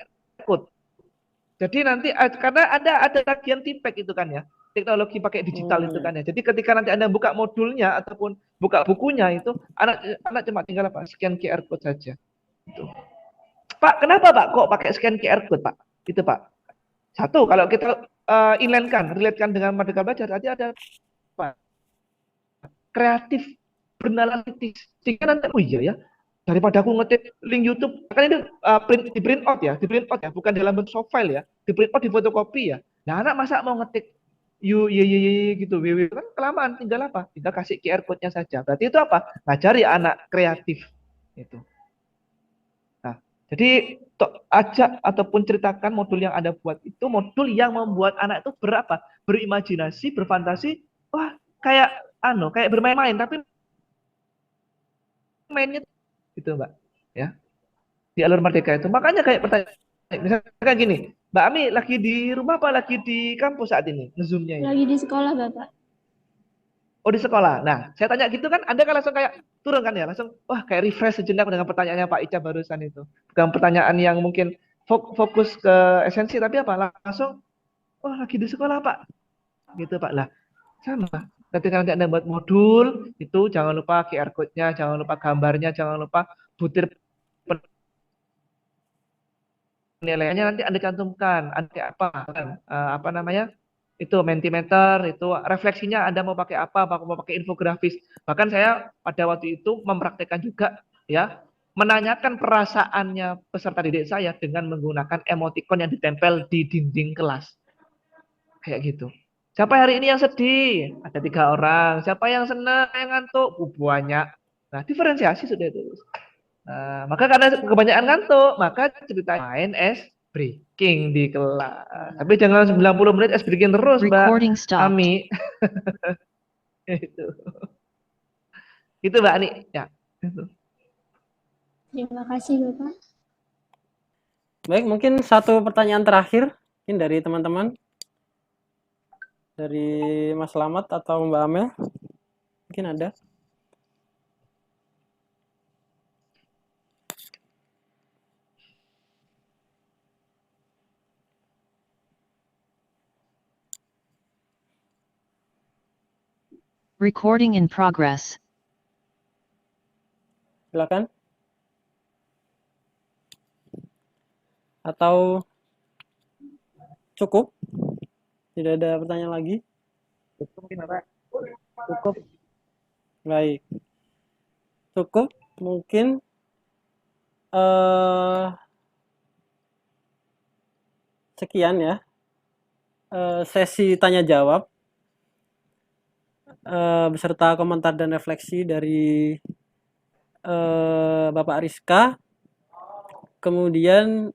code. Jadi nanti karena ada tagihan TPEK itu kan ya, teknologi pakai digital itu kan ya. Jadi ketika nanti Anda buka modulnya ataupun buka bukunya itu anak cuma tinggal scan QR code saja. Itu. Pak, kenapa Pak kok pakai scan QR code Pak? Itu Pak. Satu, kalau kita relatekan dengan Merdeka Belajar, tadi ada apa? Kreatif, beranalitis. Sehingga nanti, oh iya ya, daripada aku ngetik link YouTube, kan ini di print out ya, bukan dalam bentuk soft file ya, di print out, di fotokopi ya. Nah, anak masa mau ngetik gitu, kan kelamaan, tinggal apa? Tinggal kasih QR code-nya saja. Berarti itu apa? Ngajari anak kreatif. Itu. Jadi ajak ataupun ceritakan modul yang Anda buat itu modul yang membuat anak itu berimajinasi, berfantasi, wah kayak bermain-main tapi mainnya gitu Mbak, ya. Di alur merdeka itu. Makanya kayak pertanyaan misalkan gini, Mbak Ami lagi di rumah apa lagi di kampus saat ini nge-zoom-nya ini? Lagi di sekolah, Bapak. Oh di sekolah. Nah, saya tanya gitu kan, Anda kan langsung kayak turun kan ya, langsung wah kayak refresh sejenak dengan pertanyaannya Pak Ica barusan itu. Bukan pertanyaan yang mungkin fokus ke esensi, tapi apa? Langsung, wah lagi di sekolah Pak. Gitu Pak. Lah, sama. Ketika nanti Anda buat modul, itu jangan lupa QR code-nya, jangan lupa gambarnya, jangan lupa butir penilaiannya nanti Anda cantumkan. Ada apa namanya? Itu Mentimeter, itu refleksinya Anda mau pakai apa, mau pakai infografis. Bahkan saya pada waktu itu mempraktekkan juga ya, menanyakan perasaannya peserta didik saya dengan menggunakan emoticon yang ditempel di dinding kelas. Kayak gitu. Siapa hari ini yang sedih? Ada 3 orang. Siapa yang senang, yang ngantuk? Banyak. Nah, diferensiasi sudah itu. Nah, maka karena kebanyakan ngantuk, maka cerita main breaking di kelas. Tapi jangan 90 menit breaking terus, Mbak Ami. Itu Mbak Ani. Ya. Terima kasih, Bapak. Baik, mungkin satu pertanyaan terakhir mungkin dari teman-teman, dari Mas Slamet atau Mbak Amel, mungkin ada. Recording in progress. Silakan. Atau cukup? Tidak ada pertanyaan lagi? Cukup mungkin Bapak. Cukup. Baik. Cukup mungkin sekian ya sesi tanya jawab beserta komentar dan refleksi dari Bapak Rizka. Kemudian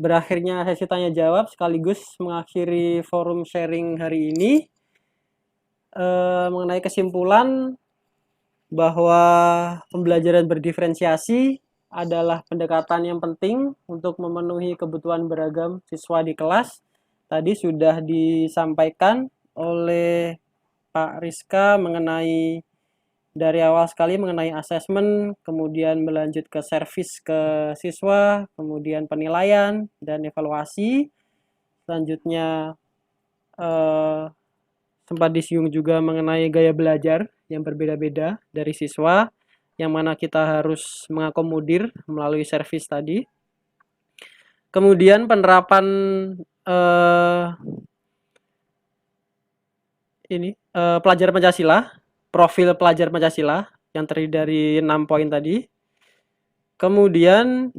berakhirnya sesi tanya jawab sekaligus mengakhiri forum sharing hari ini mengenai kesimpulan bahwa pembelajaran berdiferensiasi adalah pendekatan yang penting untuk memenuhi kebutuhan beragam siswa di kelas. Tadi sudah disampaikan oleh Pak Rizka mengenai dari awal sekali mengenai asesmen, kemudian berlanjut ke servis ke siswa, kemudian penilaian dan evaluasi. Selanjutnya sempat disinggung juga mengenai gaya belajar yang berbeda-beda dari siswa, yang mana kita harus mengakomodir melalui servis tadi. Kemudian penerapan pelajar Pancasila, profil pelajar Pancasila yang terdiri dari 6 poin tadi. Kemudian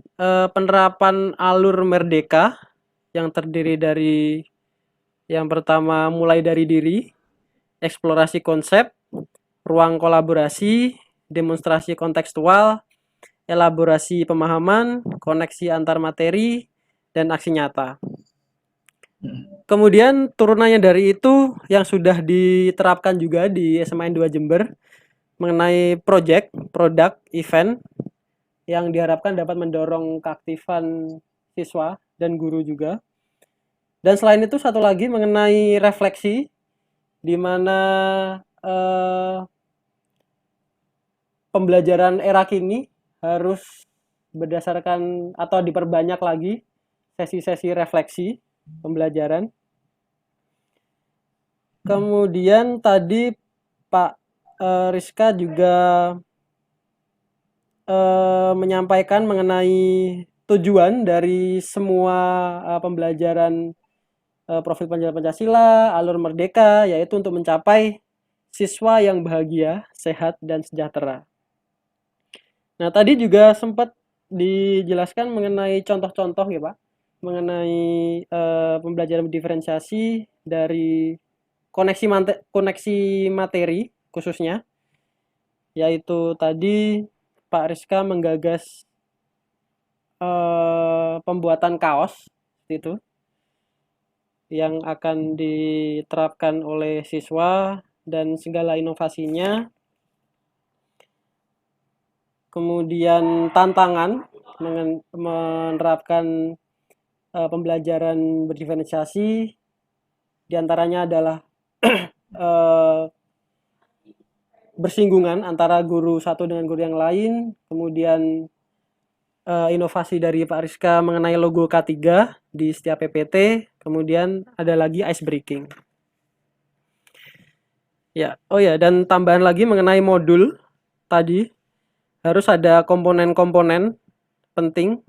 penerapan alur merdeka yang terdiri dari yang pertama mulai dari diri, eksplorasi konsep, ruang kolaborasi, demonstrasi kontekstual, elaborasi pemahaman, koneksi antar materi, dan aksi nyata. Kemudian turunannya dari itu yang sudah diterapkan juga di SMAN 2 Jember mengenai project, produk, event yang diharapkan dapat mendorong keaktifan siswa dan guru juga. Dan selain itu satu lagi mengenai refleksi, di mana pembelajaran era kini harus berdasarkan atau diperbanyak lagi sesi-sesi refleksi pembelajaran. Kemudian tadi Pak Rizka juga menyampaikan mengenai tujuan dari semua pembelajaran profil pembelajaran Pancasila, alur merdeka, yaitu untuk mencapai siswa yang bahagia, sehat, dan sejahtera. Nah, tadi juga sempat dijelaskan mengenai contoh-contoh ya Pak, mengenai pembelajaran diferensiasi dari koneksi materi khususnya, yaitu tadi Pak Rizka menggagas pembuatan kaos itu yang akan diterapkan oleh siswa dan segala inovasinya. Kemudian tantangan menerapkan pembelajaran berdiferensiasi, diantaranya adalah bersinggungan antara guru satu dengan guru yang lain, kemudian inovasi dari Pak Rizka mengenai logo K3 di setiap PPT, kemudian ada lagi ice breaking. Ya, oh ya, dan tambahan lagi mengenai modul tadi, harus ada komponen-komponen penting.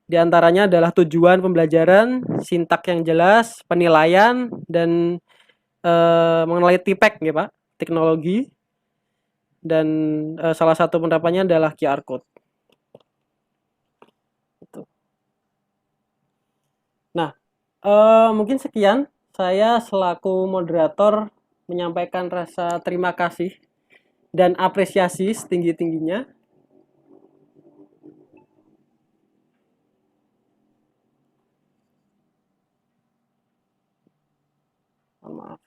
Di antaranya adalah tujuan pembelajaran, sintak yang jelas, penilaian, dan mengenai TPEC ya Pak, teknologi. Dan salah satu penerapannya adalah QR Code. Nah, mungkin sekian. Saya selaku moderator menyampaikan rasa terima kasih dan apresiasi setinggi-tingginya. Mohon maaf.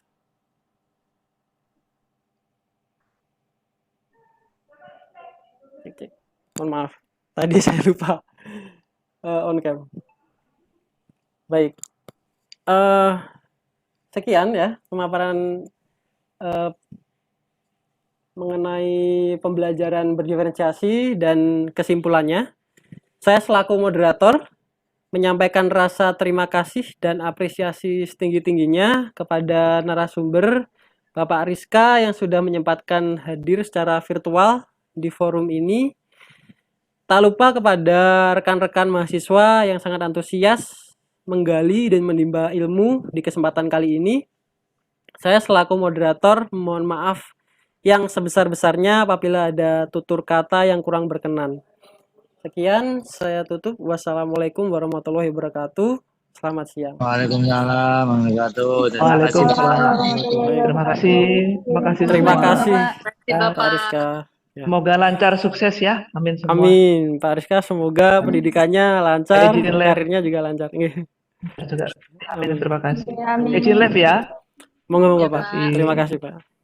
Mohon maaf. Tadi saya lupa on cam. Baik. Sekian ya pemaparan mengenai pembelajaran berdiferensiasi dan kesimpulannya. Saya selaku moderator menyampaikan rasa terima kasih dan apresiasi setinggi-tingginya kepada narasumber Bapak Rizka yang sudah menyempatkan hadir secara virtual di forum ini. Tak lupa kepada rekan-rekan mahasiswa yang sangat antusias menggali dan menimba ilmu di kesempatan kali ini. Saya selaku moderator mohon maaf yang sebesar-besarnya apabila ada tutur kata yang kurang berkenan. Sekian, saya tutup. Wassalamualaikum warahmatullahi wabarakatuh. Selamat siang. Waalaikumsalam warahmatullahi wabarakatuh. Terima kasih, Waalaikumsalam. Bapak. Terima kasih. Terima kasih Terima semua. kasih Terima kasih, Pak Rizka. Ya. Semoga lancar sukses ya. Amin semua. Amin, Pak Rizka. Semoga pendidikannya lancar, Izin live. karirnya juga lancar. Juga. Amin. Terima kasih. Amin. Izin live ya. Monggo Ya, Pak. Pak. Terima kasih Pak.